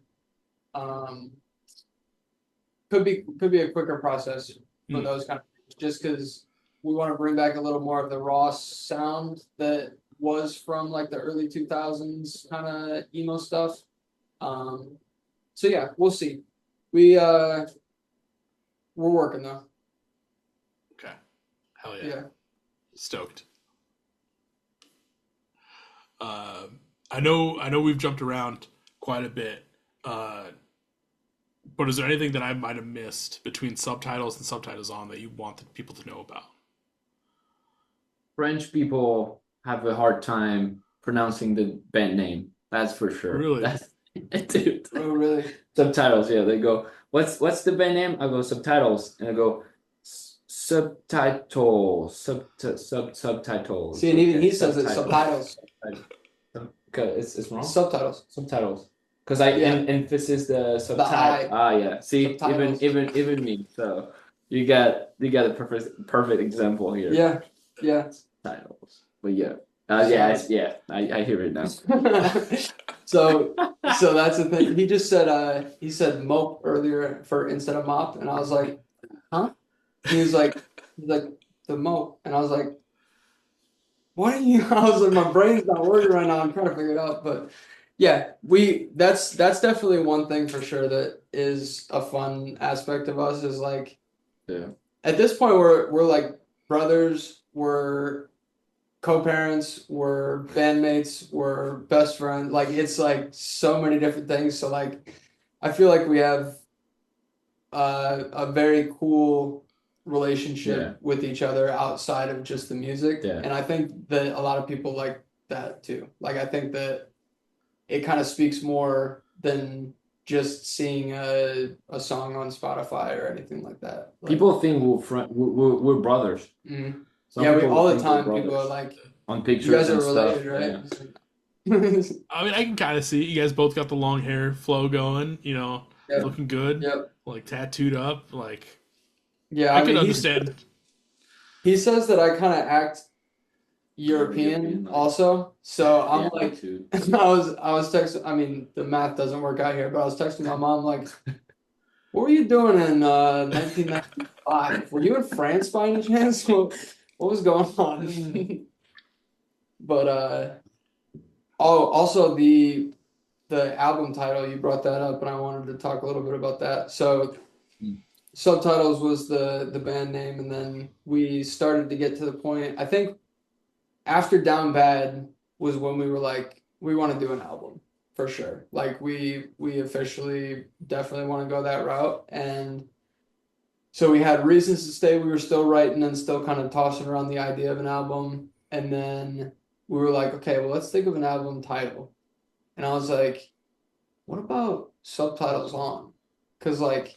could be a quicker process for those kind of things, just because we want to bring back a little more of the raw sound that was from like the early 2000s kind of emo stuff. So yeah, we'll see. We're working though. Okay. Hell yeah. Yeah. Stoked. I know we've jumped around quite a bit. But is there anything that I might have missed between subtitles and subtitles on that you want people to know about? French people have a hard time pronouncing the band name. That's for sure. Really? Dude. Oh, really? Subtitles, yeah. They go, what's the band name? I go subtitles, and I go subtitles. See, and even Okay, he says it's subtitles. Okay, it's wrong. Subtitles. Subtitles. Because I emphasis the subtitle. I. Yeah. See, Subtitles. even me. So you got a perfect example here. Yeah. Yeah. Titles. But yeah. Yeah. I hear it now. So that's the thing. He just said he said mope earlier for instead of mop, and I was like, huh? He was like the mope, and I was like, what are you? I was like, my brain's not working right now. I'm trying to figure it out, but yeah, that's definitely one thing for sure that is a fun aspect of us is like, Yeah. At this point we're like brothers, we're co-parents, we're bandmates, we're best friends. Like it's like so many different things. So like I feel like we have a very cool relationship with each other outside of just the music. Yeah. And I think that a lot of people like that too. Like I think that it kind of speaks more than just seeing a song on Spotify or anything like that. Like, People think we're brothers. mhm. Some Yeah, people all the think we're time people brothers. are like, On you pictures guys are and stuff. related, right? Yeah. I mean, I can kind of see it. You guys both got the long hair flow going, Yep. looking good, Yep. like tattooed up. Like, Yeah, I I can mean, understand. he says that I kind of act European, European like- also. So I'm Yeah, me like, too. I was texting. I mean, the math doesn't work out here, but I was texting my mom like, "What were you doing in 1995? Were you in France by any chance? What was going on?" But also the album title, you brought that up, and I wanted to talk a little bit about that. So Subtitles was the band name, and then we started to get to the point. I think after Down Bad was when we were like, we want to do an album for sure. Like we officially definitely want to go that route. And so we had Reasons to Stay. We were still writing and still kind of tossing around the idea of an album. And then we were like, okay, well, let's think of an album title. And I was like, what about Subtitles On? Because like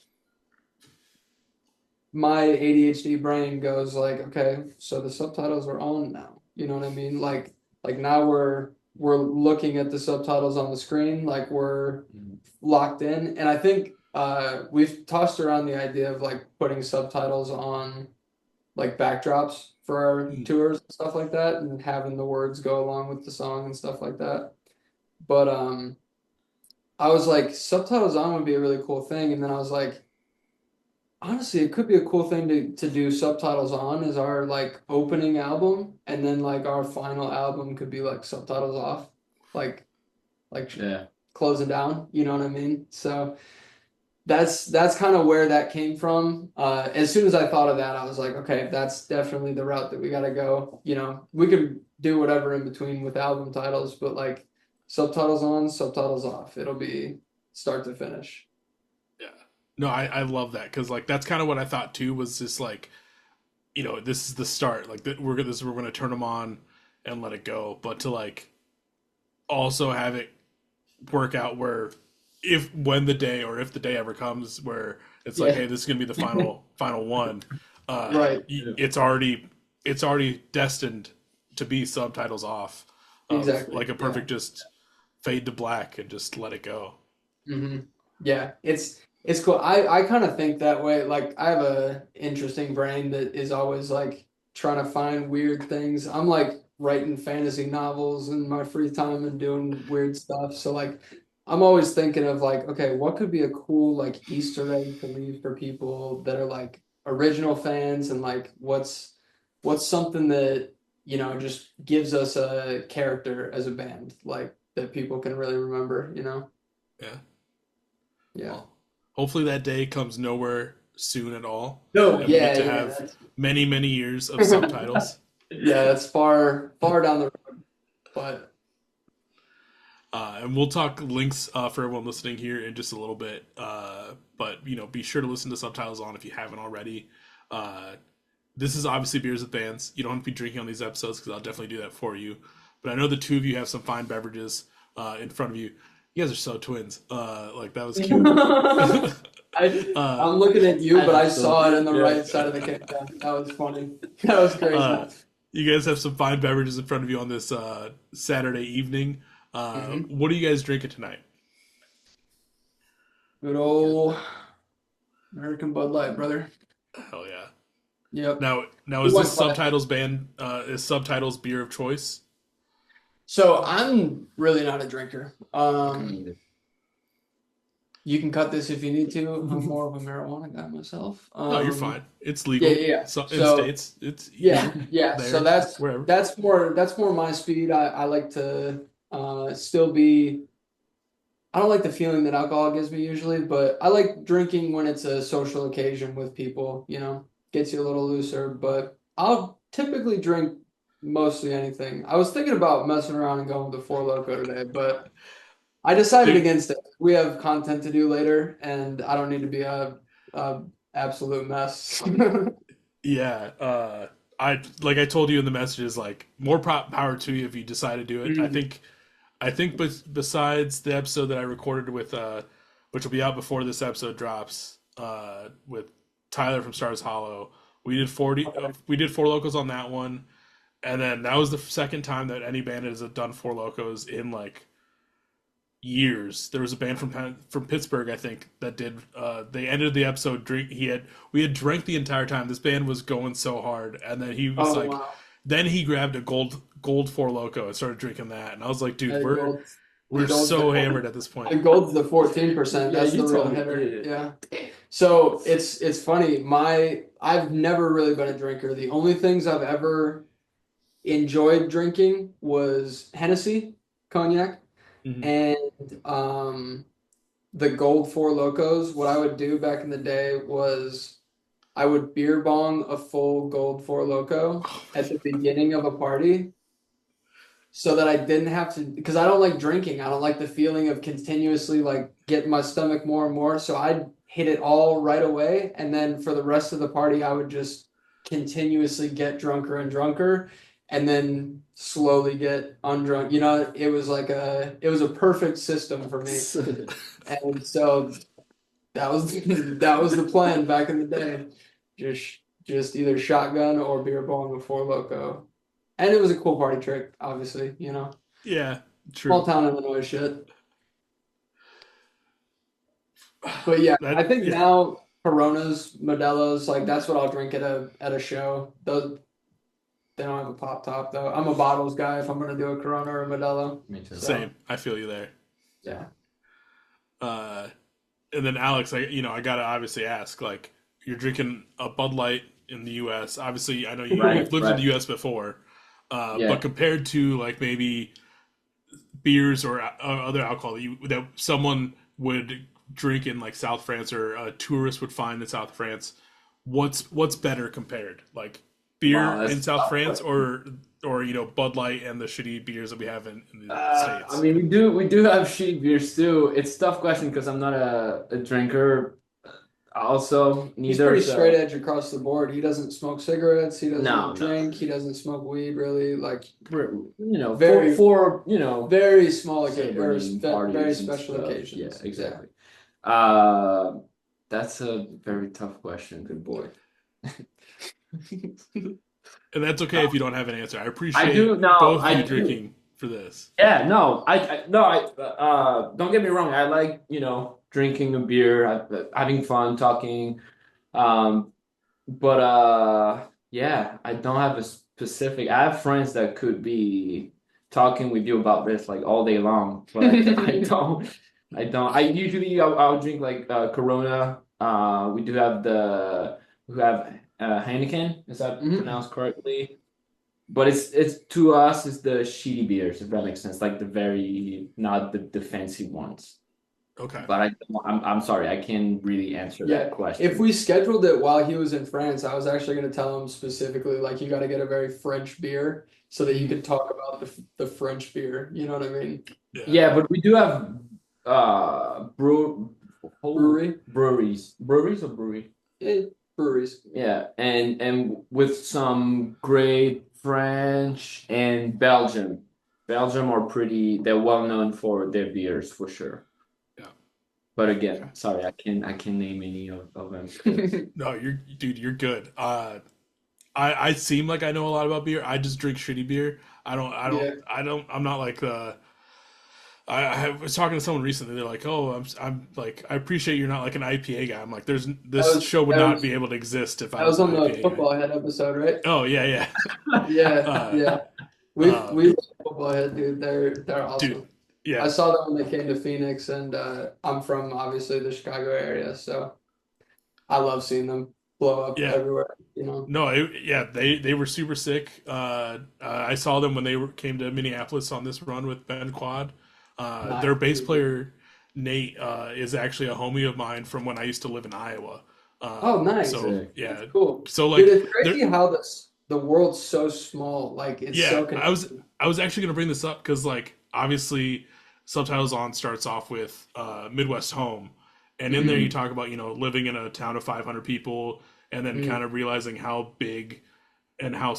my ADHD brain goes like, okay, so the subtitles are on now. You know what I mean? Like now we're looking at the subtitles on the screen, like we're locked in. And I think we've tossed around the idea of like putting subtitles on like backdrops for our tours and stuff like that, and having the words go along with the song and stuff like that. But I was like, subtitles on would be a really cool thing. And then I was like, honestly, it could be a cool thing to do subtitles on as our like opening album, and then like our final album could be like subtitles off, like Yeah. closing down. You know what I mean? So that's kind of where that came from. As soon as I thought of that, I was like, okay, that's definitely the route that we got to go. We could do whatever in between with album titles, but like subtitles on, subtitles off. It'll be start to finish. Yeah. No, I love that because like that's kind of what I thought too was just like this is the start like that we're gonna turn them on and let it go, but to like also have it work out where if when the day or if the day ever comes where it's like Yeah, hey this is gonna be the final one, right. Yeah. it's already destined to be subtitles off of Exactly. like a Yeah. perfect just fade to black and just let it go. hmm Yeah, it's cool. I kind of think that way. Like I have a interesting brain that is always like trying to find weird things. I'm like writing fantasy novels in my free time and doing weird stuff. So like I'm always thinking of like, okay, what could be a cool like Easter egg to leave for people that are like original fans and like what's something that, just gives us a character as a band, like that people can really remember. Yeah. Yeah. Well, hopefully that day comes nowhere soon at all, No, and we get yeah, to yeah, have many years of that's subtitles. yeah, that's far down the road, but And we'll talk links for everyone listening here in just a little bit. But be sure to listen to subtitles on if you haven't already. Uh, this is obviously beers with bands. You don't have to be drinking on these episodes because I'll definitely do that for you. But I know the two of you have some fine beverages in front of you. You guys are so twins. Like that was cute. uh, I'm looking at you, I but I hope so. saw it in the Yeah. right side of the camera. That was funny. That was crazy. uh, you guys have some fine beverages in front of you on this Saturday evening. hmm What are you guys drinking tonight? Good old American Bud Light, brother. Hell yeah! Yep. Now We is went this classic. subtitles band? Is subtitles beer of choice? So I'm really not a drinker. Me neither. You can cut this if you need to. I'm more of a marijuana guy myself. No, you're fine. It's Yeah, legal. yeah, yeah. So in So states, it's yeah, yeah. So there wherever. that's more my speed. I like to still be. I don't like the feeling that alcohol gives me usually, but I like drinking when it's a social occasion with people. Gets you a little looser. But I'll typically drink mostly anything. I was thinking about messing around and going with the Four Loko today, but I decided Dude, against it. We have content to do later, and I don't need to be a absolute mess. yeah. I like I told you in the messages, like more power to you if you decide to do it. Mhm. I think, but besides the episode that I recorded with, which will be out before this episode drops, with Tyler from Stars Hollow, Okay. we did Four Locos on that one, and then that was the second time that any band has done Four Locos in like years. There was a band from Pittsburgh, I think, that did. They ended the episode drink. We had drank the entire time. This band was going so hard, and then he was Oh like, wow. then he grabbed a gold Four Loco and started drinking that, and I was like, dude, The gold, the we're gold's so the hammered at this point. the gold's the 14%. Yeah, That's the you real told me. hitter. Yeah. Yeah. So it's funny. I've never really been a drinker. The only things I've ever enjoyed drinking was Hennessy, cognac, Mhm. and um the gold Four Locos. What I would do back in the day was I would beer bong a full gold Four Loco Oh at the beginning of a party so that I didn't have to, because I don't like drinking. I don't like the feeling of continuously like getting my stomach more and more. So I'd hit it all right away. And then for the rest of the party, I would just continuously get drunker and drunker and then slowly get undrunk. It was a perfect system for me. And so that was that was the plan back in the day. Just just either shotgun or beer bong before loco. And it was a cool party trick, obviously. Yeah, Small true. town Illinois shit. But yeah, I That think yeah, now Coronas, Modelo's, like that's what I'll drink at a show. Those they don't have a pop top though. I'm a bottles guy if I'm gonna do a Corona or a Modelo. Me too. So same. I feel you there. yeah. Uh, and then Alex, I gotta obviously ask, like, you're drinking a Bud Light in the U.S. Obviously, I know Right, you've lived in the right. U.S. before, but Yeah. compared to like maybe beers or other alcohol that someone would drink in like South France or a tourist would find in South France, what's better compared? Like Wow, beer that's in a South tough France question. or Bud Light and the shitty beers that we have in the I States? mean, we do have shitty beers too. It's a tough question because I'm not a drinker. Also, He's neither. pretty straight So edge across the board. He doesn't smoke cigarettes. He no, doesn't no. drink. He doesn't smoke weed, really. Like, For very, very small occasion or certain very parties and special stuff. Yeah, occasions. exactly. Uh, that's a very tough question. Good boy. And that's okay if you don't have an answer. I I do appreciate no, both of I you do. drinking for this. Yeah, no, no, don't get me wrong. I like, drinking a beer, having fun, talking. Um, but yeah, I don't have a specific. I have friends that could be talking with you about this like all day long, but I don't. I don't. I usually I'll drink like Corona. We have Heineken. Is that Mhm. pronounced correctly? But it's to us it's the shitty beers, if that makes sense, like the very not the fancy ones. Okay. But I'm sorry, I can't really answer that Yeah, if question. we scheduled it while he was in France, I was actually going to tell him specifically, like, you got to get a very French beer so that you Mhm. could talk about the French beer. You know what I mean? Yeah. Yeah, but we do have whole Brewery, breweries or brewery. breweries. Yeah, and with some great French and Belgium. Belgium are they're well known for their beers for sure. Yeah. But Okay. again, sorry, I can't name any of them because No, you're good. I seem like I know a lot about beer. I just drink shitty beer. Yeah. I'm not like I was talking to someone recently. They're like, "Oh, I'm like, I appreciate you're not like an IPA guy." I'm like, "There's That this was show would that not was be able to exist if I that was was an on the IPA guy." football head episode, right? Oh yeah, yeah. Yeah, Uh, yeah. We um, love football head, dude. They're dude, awesome. I yeah, saw them when they came to Phoenix, and I'm from obviously the Chicago area, so I love seeing them blow up yeah. everywhere. You know, No, yeah, they were super sick. I saw them when came to Minneapolis on this run with Ben Quad. nice. Their bass player Nate is actually a homie of mine from when I used to live in Iowa. Oh, nice. So sick. That's yeah, cool, so dude. like It's there, crazy how the world's so small. Like it's yeah, so connected. I was actually gonna bring this up because like obviously Subtitles on starts off with Midwest Home, and in there you Mhm. talk about living in a town of 500 people, and then Mhm. kind of realizing how big and how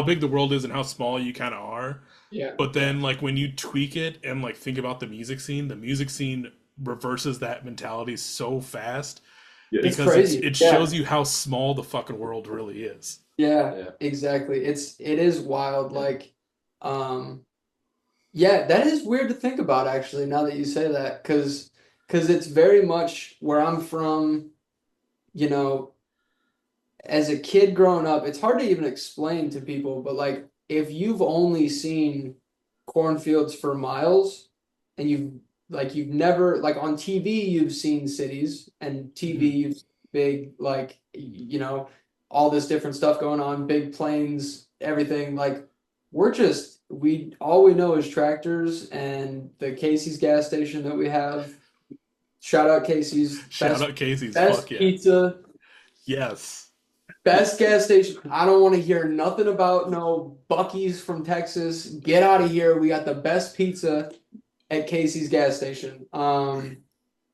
big the world is and how small you kind of are. Yeah, But yeah. then like when you tweak it and like think about the music scene reverses that mentality so fast It's because crazy. it Yeah, shows you how small the fucking world really is. yeah. Yeah. Exactly. It is wild. Like, um. Yeah, that is weird to think about actually, now that you say that, because it's very much where I'm from, you know, as a kid growing up, it's hard to even explain to people, but like if you've only seen cornfields for miles and you've never like on TV you've seen cities and TV Mhm. you've seen big like all this different stuff going on, big planes, everything like we all we know is tractors and the Casey's gas station that we have. Shout out Casey's, Shout out Casey's, fuck best yeah. pizza. Yes. Best gas station. I don't want to hear nothing about no Bucky's from Texas. Get out of here. We got the best pizza at Casey's gas station.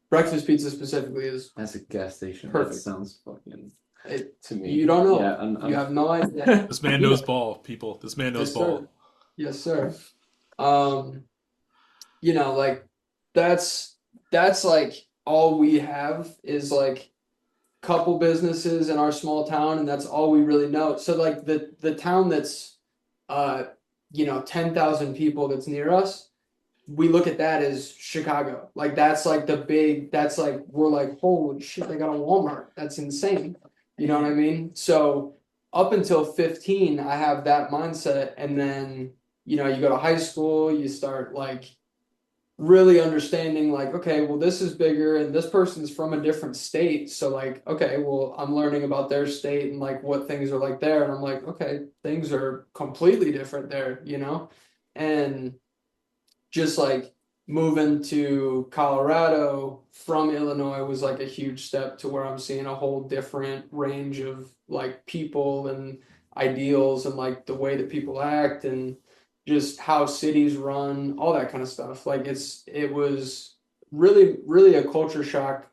Breakfast pizza specifically is As a gas station, that perfect. sounds fucking It, to me. you don't Yeah, know. You have no idea. This man You knows know. ball, people. This man knows Yes, sir. ball. Yes, sir. Um, like that's like all we have is like couple businesses in our small town, and that's all we really know. So like the town that's 10,000 people that's near us, we look at that as Chicago. Like that's like that's like we're like, holy shit, they got a Walmart. That's insane. You know what I mean? So up until 15, I have that mindset, and then you go to high school, you start like really understanding like, okay, well, this is bigger and this person's from a different state. So like, okay, well, I'm learning about their state and like what things are like there. And I'm like, okay, things are completely different there. And just like moving to Colorado from Illinois was like a huge step to where I'm seeing a whole different range of like people and ideals and like the way that people act and just how cities run, all that kind of stuff. Like it was really, really a culture shock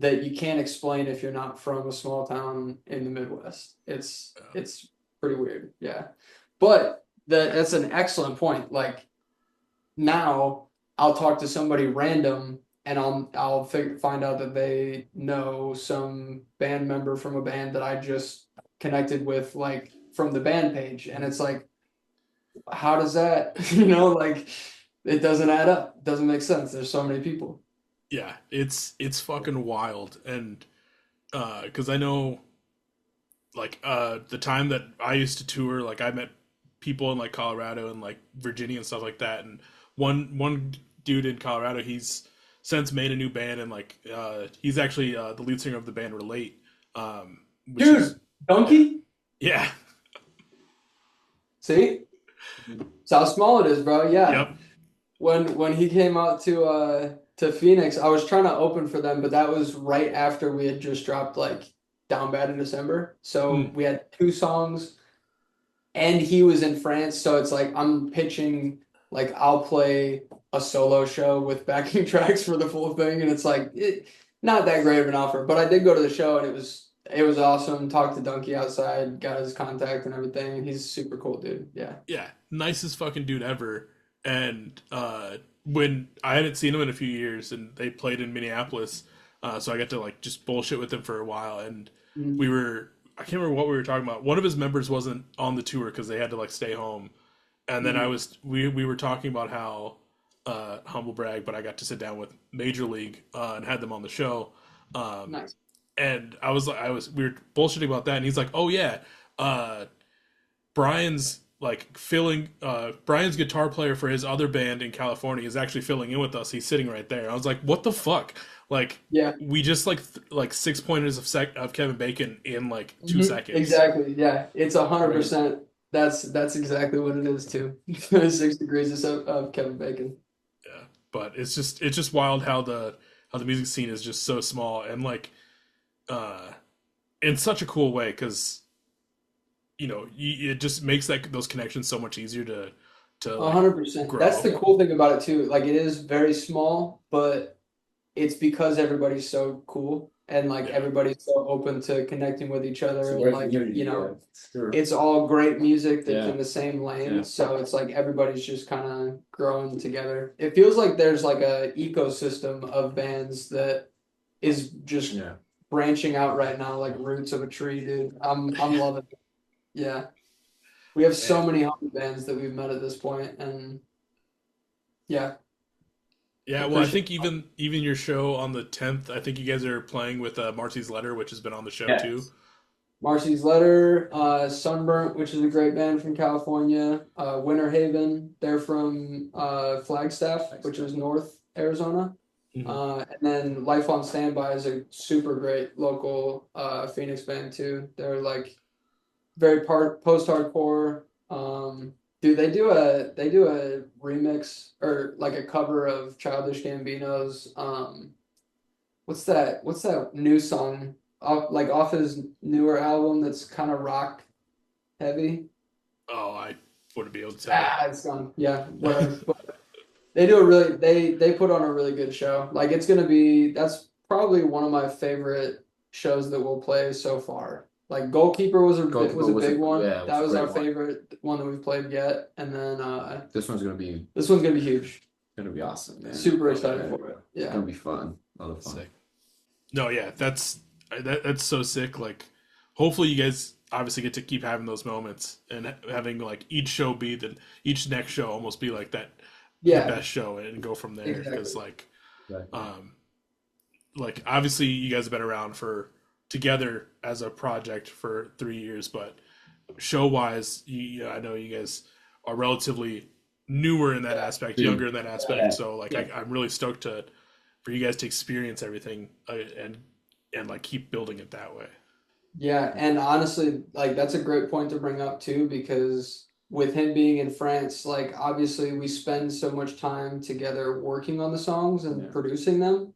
that you can't explain if you're not from a small town in the Midwest. It's pretty weird. Yeah. But that's an excellent point. Like now I'll talk to somebody random and I'll find out that they know some band member from a band that I just connected with like from the band page, and it's like, how does that like it doesn't add up, it doesn't make sense, there's so many people. Yeah, it's fucking wild, and because I know like the time that I used to tour, like I met people in like Colorado and like Virginia and stuff like that, and one dude in Colorado, he's since made a new band, and like he's actually the lead singer of the band Relate, which is Dude, Donkey, yeah, see, it's how small it is, bro. Yeah. yep, When he came out to Phoenix, I was trying to open for them, but that was right after we had just dropped like Down Bad in December. So mm, we had two songs, and he was in France. So it's like I'm pitching like I'll play a solo show with backing tracks for the full thing, and it's like not that great of an offer. But I did go to the show, and it was awesome. Talked to Donkey outside, got his contact and everything, and he's super cool, dude. Yeah. yeah, nicest fucking dude ever. And when I hadn't seen him in a few years, and they played in Minneapolis, so I got to like just bullshit with him for a while, and Mhm. we were I can't remember what we were talking about. One of his members wasn't on the tour because they had to like stay home, and then I Mhm. was we were talking about how humble brag, but I got to sit down with Major League and had them on the show. Um, Nice. and we were bullshitting about that, and he's like, "Oh yeah, uh, Brian's like filling Brian's guitar player for his other band in California is actually filling in with us. He's sitting right there." I was like, "What the fuck?" Like Yeah. we just like 6 pointers of Kevin Bacon in like two Mhm. seconds. Exactly. Yeah. It's Great. 100%. That's exactly what it is too. 6 degrees of Kevin Bacon. Yeah. But it's just wild how the music scene is just so small, and like uh in such a cool way, because it just makes those connections so much easier to A like 100%. That's grow. the cool thing about it too. Like it is very small, but it's because everybody's so cool and like Yeah. everybody's so open to connecting with each It's other, a and great like, community, yeah. Sure. it's all great music that's Yeah. in the same lane. Yeah. So it's like everybody's just kind of growing together. It feels like there's like a ecosystem of bands that is just Yeah. branching out right now, like roots of a tree, dude. I'm loving it. Yeah. We have so And many hundred bands that we've met at this point, and yeah, yeah, well, I appreciate think even your show on the 10th, I think you guys are playing with Marcy's Letter, which has been on the show too. Yes. Marcy's Letter, Sunburnt, which is a great band from California, Winter Haven, they're from Flagstaff, which is North Arizona. Hmm. And then Life on Standby is a super great local Phoenix band too. They're like very part post-hardcore. Dude, they do a remix or like a cover of Childish Gambino's what's that new song off his newer album that's kind of rock heavy. Oh, I wouldn't be able to tell you. It's gone. Yeah, whatever. But they put on a really good show. Like that's probably one of my favorite shows that we'll play so far. Like Goalkeeper was Goalkeeper a was big one. yeah, it That was a was our great one. favorite one that we've played yet. And then This one's gonna this one's gonna be huge. be awesome, man. Super Oh, excited yeah. for it. It's Yeah. gonna be fun. A lot of fun. Sick. No, yeah, that's so sick. Like, hopefully, you guys obviously get to keep having those moments, and having like each show be each next show almost be like the Yeah, best show, and go from there. Because exactly. Exactly. like obviously you guys have been around for together as a project for 3 years, but show wise, I know you guys are relatively newer in that aspect, Dude. younger in that Yeah. aspect. So like Yeah. I'm really stoked for you guys to experience everything, and like keep building it that way. Yeah, and honestly, like that's a great point to bring up too, because with him being in France, like obviously we spend so much time together working on the songs and Yeah. producing them,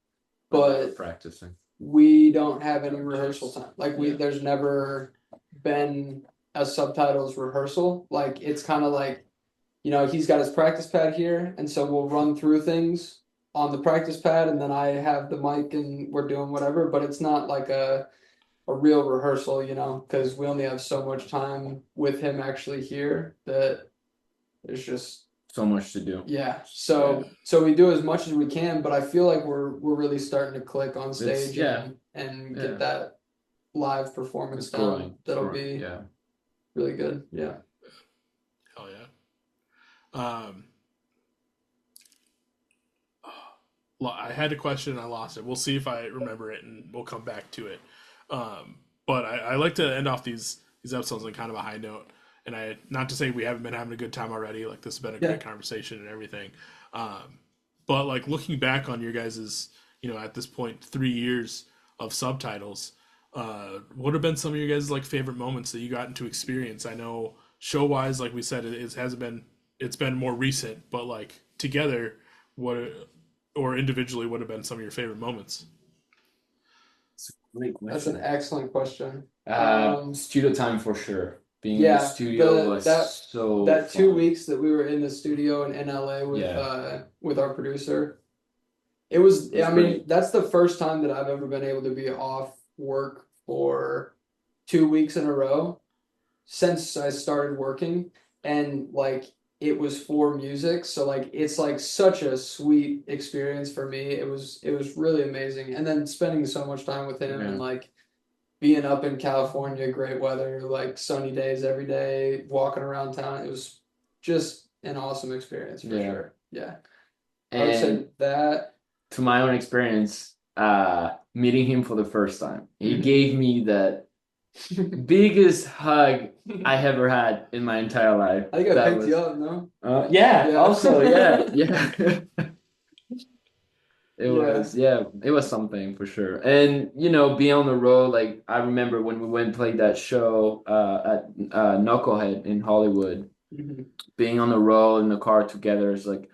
but Practicing. we don't have any rehearsal time. Like Yeah. there's never been a Subtitles rehearsal. Like it's kind of like, he's got his practice pad here, and so we'll run through things on the practice pad, and then I have the mic and we're doing whatever, but it's not like a real rehearsal, because we only have so much time with him actually here that there's just So much to do. yeah. Yeah. So we do as much as we can, but I feel like we're really starting to click on It's stage yeah, and yeah. get that live It's performance growing. down. It's That'll growing. be Yeah. really good. Yeah. Hell yeah. I had a question and I lost it. We'll see if I remember it and we'll come back to it. But I like to end off these episodes on kind of a high note. And not to say we haven't been having a good time already. Like this has been a Yeah. great conversation and everything. But like looking back on your guys's, at this point, 3 years of subtitles, what have been some of your guys' like favorite moments that you gotten to experience? I know show wise, like we said, it's been more recent, but like together, what or individually would have been some of your favorite moments? It's a great That's an question. excellent question. Studio time for sure. Being in the Yeah, studio was so that 2 weeks fun. that we were in the studio in LA Yeah, with our producer, it was, it was I mean, great. that's the first time that I've ever been able to be off work for 2 weeks in a row since I started working, and like it was for music, so like it's like such a sweet experience for me. It was really amazing, and then spending so much time with him and Yeah. like being up in California, great weather, like sunny days every day, walking around town. It was just an awesome experience for Yeah. sure. Yeah, I would say And that. to my own experience, meeting him for the first time, he Mhm. gave me that biggest hug I ever had in my entire life. I think I That picked you was, up, no? yeah, Yeah. also, yeah, yeah. Yeah. It was something for sure. And, being on the road, like, I remember when we went and played that show at Knucklehead in Hollywood, Mhm. being on the road in the car together is like,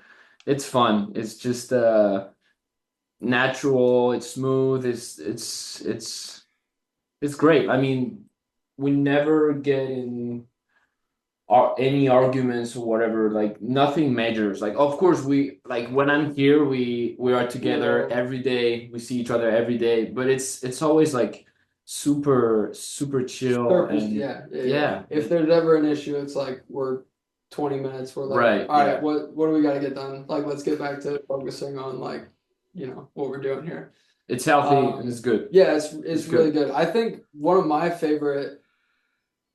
it's fun. It's just natural, it's smooth, it's great. I mean, we never get in any arguments or whatever, like nothing majors. Like of course we like when I'm here we are together Yeah. every day. We see each other every day, but it's always like super super chill Surface, and yeah, yeah, yeah. yeah, If there's ever an issue, it's like we're 20 minutes. We're like, right, all right, yeah. what do we got to get done? Like, let's get back to focusing on like, what we're doing here. It's healthy and it's good. Yeah, it's It's really good. good. I think one of my favorite.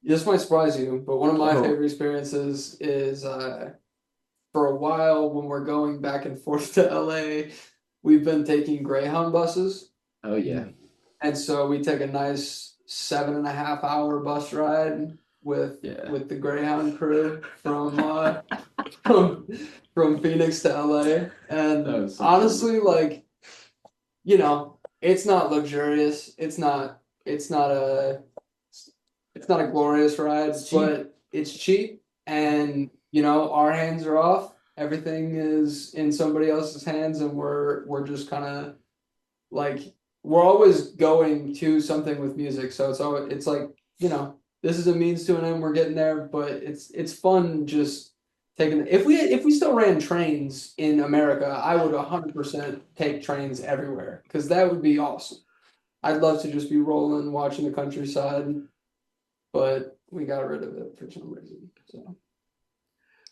This might surprise you, but one of my Oh, favorite experiences is for a while when we're going back and forth to LA, we've been taking Greyhound buses. oh yeah. And so we take a nice 7.5 hour bus ride Yeah. with the Greyhound crew from from Phoenix to LA. That And was so cool. honestly, like, it's not luxurious. It's not a it's not a glorious ride, It's cheap. but it's cheap, and our hands are off. Everything is in somebody else's hands, and we're just kind of like we're always going to something with music, so it's like this is a means to an end. We're getting there, but it's fun just taking. If we still ran trains in America, I would 100% take trains everywhere because that would be awesome. I'd love to just be rolling, watching the countryside, but we got rid of it for some reason. So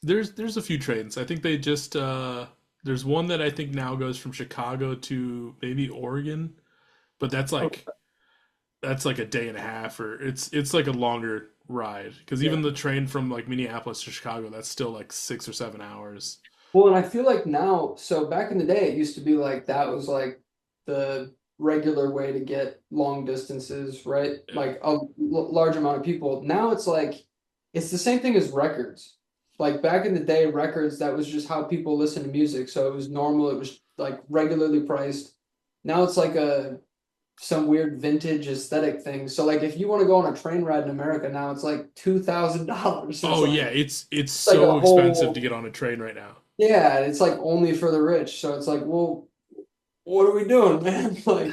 There's a few trains. I think they just there's one that I think now goes from Chicago to maybe Oregon, but that's like a day and a half, or it's like a longer ride because yeah. even the train from like Minneapolis to Chicago, that's still like 6 or 7 hours. Well, and I feel like now, so back in the day, it used to be like that was like the regular way to get long distances, right? Yeah. Like large amount of people. Now it's like it's the same thing as records. Like back in the day, records, that was just how people listen to music. So it was normal, it was like regularly priced. Now it's like some weird vintage aesthetic thing. So like if you want to go on a train ride in America now, it's like $2,000. It's Oh yeah, like it's a so expensive to whole get on a train right now. yeah, it's like only for the rich. So it's like, well, what are we doing, man? Like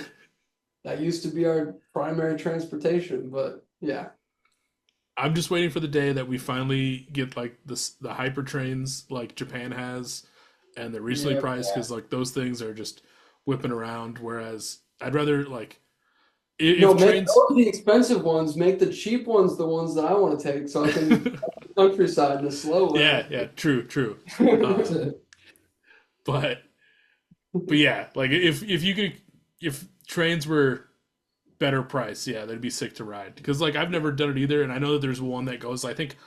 that used to be our primary transportation, but yeah. I'm just waiting for the day that we finally get like the hyper trains like Japan has, and they're reasonably Yeah. priced because like those things are just whipping around. Whereas I'd rather like No, if make trains, those the expensive ones. Make the cheap ones the ones that I want to take, so I can countryside in a slow yeah, way. yeah, true, true. Um, but yeah, like if you could if trains were better price, yeah, that'd be sick to ride. Because like I've never done it either, and I know that there's one that goes I think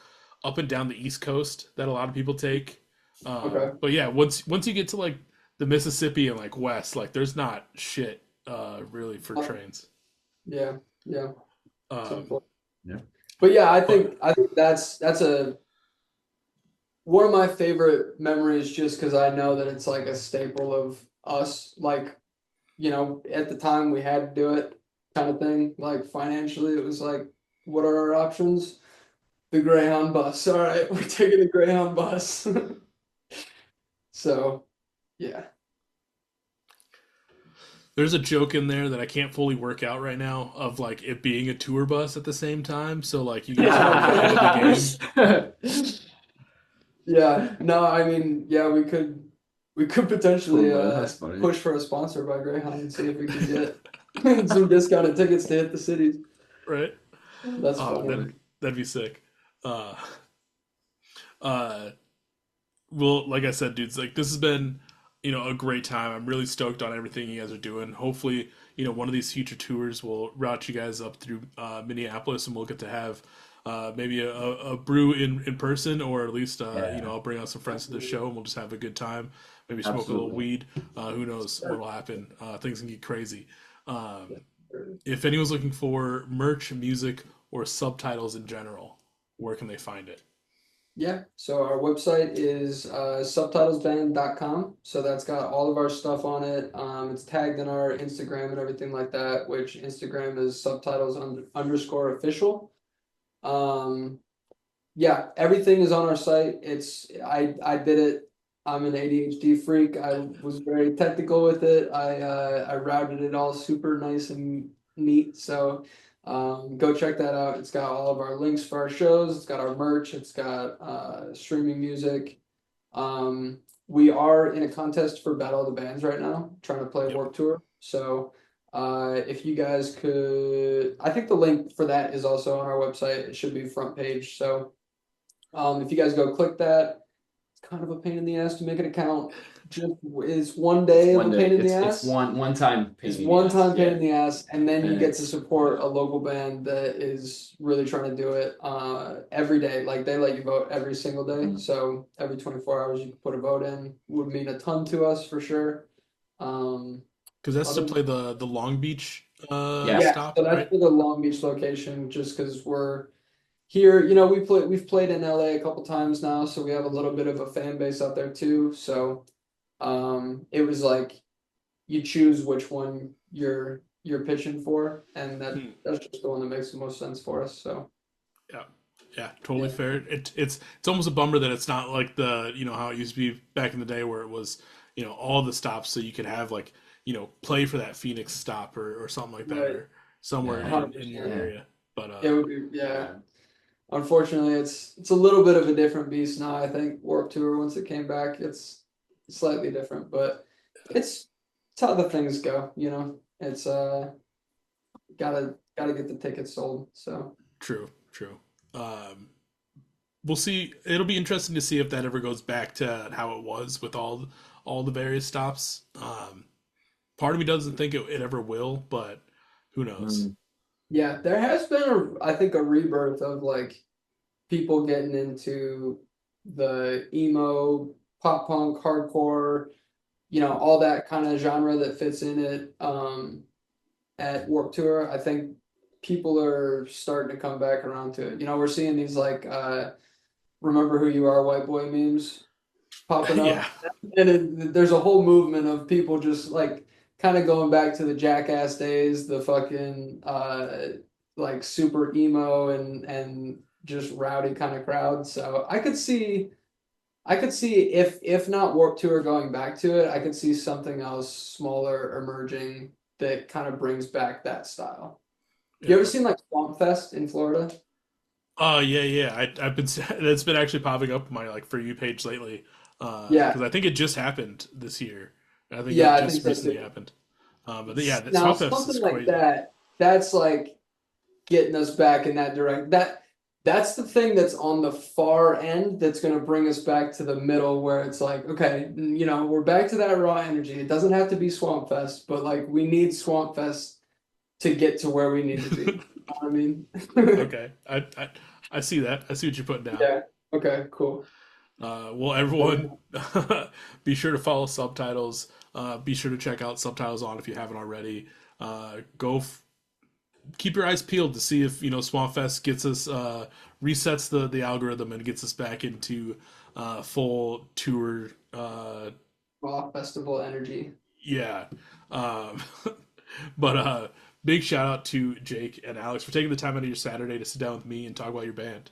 up and down the East Coast that a lot of people take. Okay. But yeah, once you get to like the Mississippi and like west, like there's not shit really for trains. Yeah. Yeah. It's Um, unfortunate. Yeah. But yeah, but I think that's a one of my favorite memories just because I know that it's like a staple of us. Like, at the time we had to do it kind of thing. Like financially, it was like, what are our options? The Greyhound bus. All right, we're taking the Greyhound bus. So yeah. there's a joke in there that I can't fully work out right now of like it being a tour bus at the same time. So like you guys are like ahead of the game, Yeah, no, I mean, yeah, we could Oh potentially man, that's funny. push for a sponsor by Greyhound and see if we can get some discounted tickets to hit the cities. right? That's Oh, funny. that'd be sick. Uh, uh, well, like I said, dudes, like this has been, a great time. I'm really stoked on everything you guys are doing. Hopefully, one of these future tours will route you guys up through Minneapolis, and we'll get to have maybe a brew in person, or at least, Yeah, I'll bring out some friends to the show, and we'll just have a good time. Maybe smoke a little absolutely. weed. Who knows what'll happen? Things can get crazy. If anyone's looking for merch, music, or subtitles in general, where can they find it? Yeah, so our website is subtitlesband.com. So that's got all of our stuff on it. It's tagged in our Instagram and everything like that, which Instagram is subtitles underscore official. Um, Yeah, everything is on our site. I did it. I'm an ADHD freak. I was very technical with it. I routed it all super nice and neat. So go check that out. It's got all of our links for our shows. It's got our merch. It's got streaming music. We are in a contest for Battle of the Bands right now, trying to play Yep. Warped Tour. So if you guys could, I think the link for that is also on our website. It should be front page. So if you guys go click that, it's kind of a pain in the ass to make an account. Just it's one It's day of one a day. pain in the It's ass. one time pain It's in the one ass. time pain Yeah, in the ass, and then you and get to it's support a local band that is really trying to do it every day. Like they let you vote every single day. So every 24 hours you can put a vote in. Would mean a ton to us for sure. Um, Because that's to other play the Long Beach yeah. Yeah, stop, so that's right? for the Long Beach location, just because we're here. We've played in LA a couple times now, so we have a little bit of a fan base out there too. So it was like you choose which one you're pitching for, and Hmm. that's just the one that makes the most sense for us. So Yeah, yeah, totally yeah, fair. It's almost a bummer that it's not like the how it used to be back in the day where it was all the stops so you could have like play for that Phoenix stop or something like that right, or somewhere Yeah, 100%. in your yeah, area. But It would be, yeah. yeah. Unfortunately, it's a little bit of a different beast now. I think Warped Tour once it came back, it's slightly different, but it's it's how the things go. It's gotta get the tickets sold. So true, true. Um, we'll see. It'll be interesting to see if that ever goes back to how it was with all the various stops. Part of me doesn't think it ever will, but who knows? Mm. yeah, there has been I think a rebirth of like people getting into the emo, pop punk, hardcore, all that kind of genre that fits in it. At Warped Tour, I think people are starting to come back around to it. We're seeing these like remember who you are white boy memes popping Yeah, up. And there's a whole movement of people just like kind of going back to the Jackass days, the fucking like super emo and just rowdy kind of crowd. So I could see if not Warped Tour going back to it, I could see something else smaller emerging that kind of brings back that style. You ever yeah. seen like Swamp Fest in Florida? Oh yeah, yeah. I've been that's been actually popping up on my like for you page lately. Yeah. because I think it just happened this year. I think Yeah, it I think just so recently too. happened. But yeah, the Now, Swapfest is something like crazy. that's like getting us back in that direct. That's the thing that's on the far end that's going to bring us back to the middle where it's like, okay, we're back to that raw energy. It doesn't have to be Swamp Fest, but like we need Swamp Fest to get to where we need to be. You know what I mean? Okay, I see that. I see what you're putting down. Yeah. Okay, cool. Well, everyone, be sure to follow Subtitles. Be sure to check out Subtitles on if you haven't already. Keep your eyes peeled to see if Swampfest gets us resets the algorithm and gets us back into full tour. Raw festival energy. Yeah, um, but big shout out to Jake and Alex for taking the time out of your Saturday to sit down with me and talk about your band.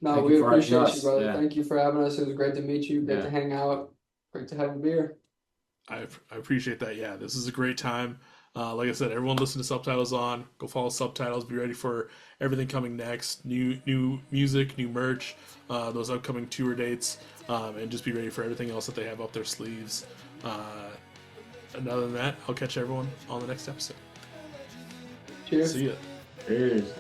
No, Thank you we for having appreciate you, us. brother. Yeah. Thank you for having us. It was great to meet you. Great Yeah. to hang out. Great to have a beer. I appreciate that. Yeah, this is a great time. Like I said, everyone listen to Subtitles on. Go follow Subtitles. Be ready for everything coming next. New music, new merch, those upcoming tour dates, and just be ready for everything else that they have up their sleeves. And other than that, I'll catch everyone on the next episode. Cheers. See ya. Cheers.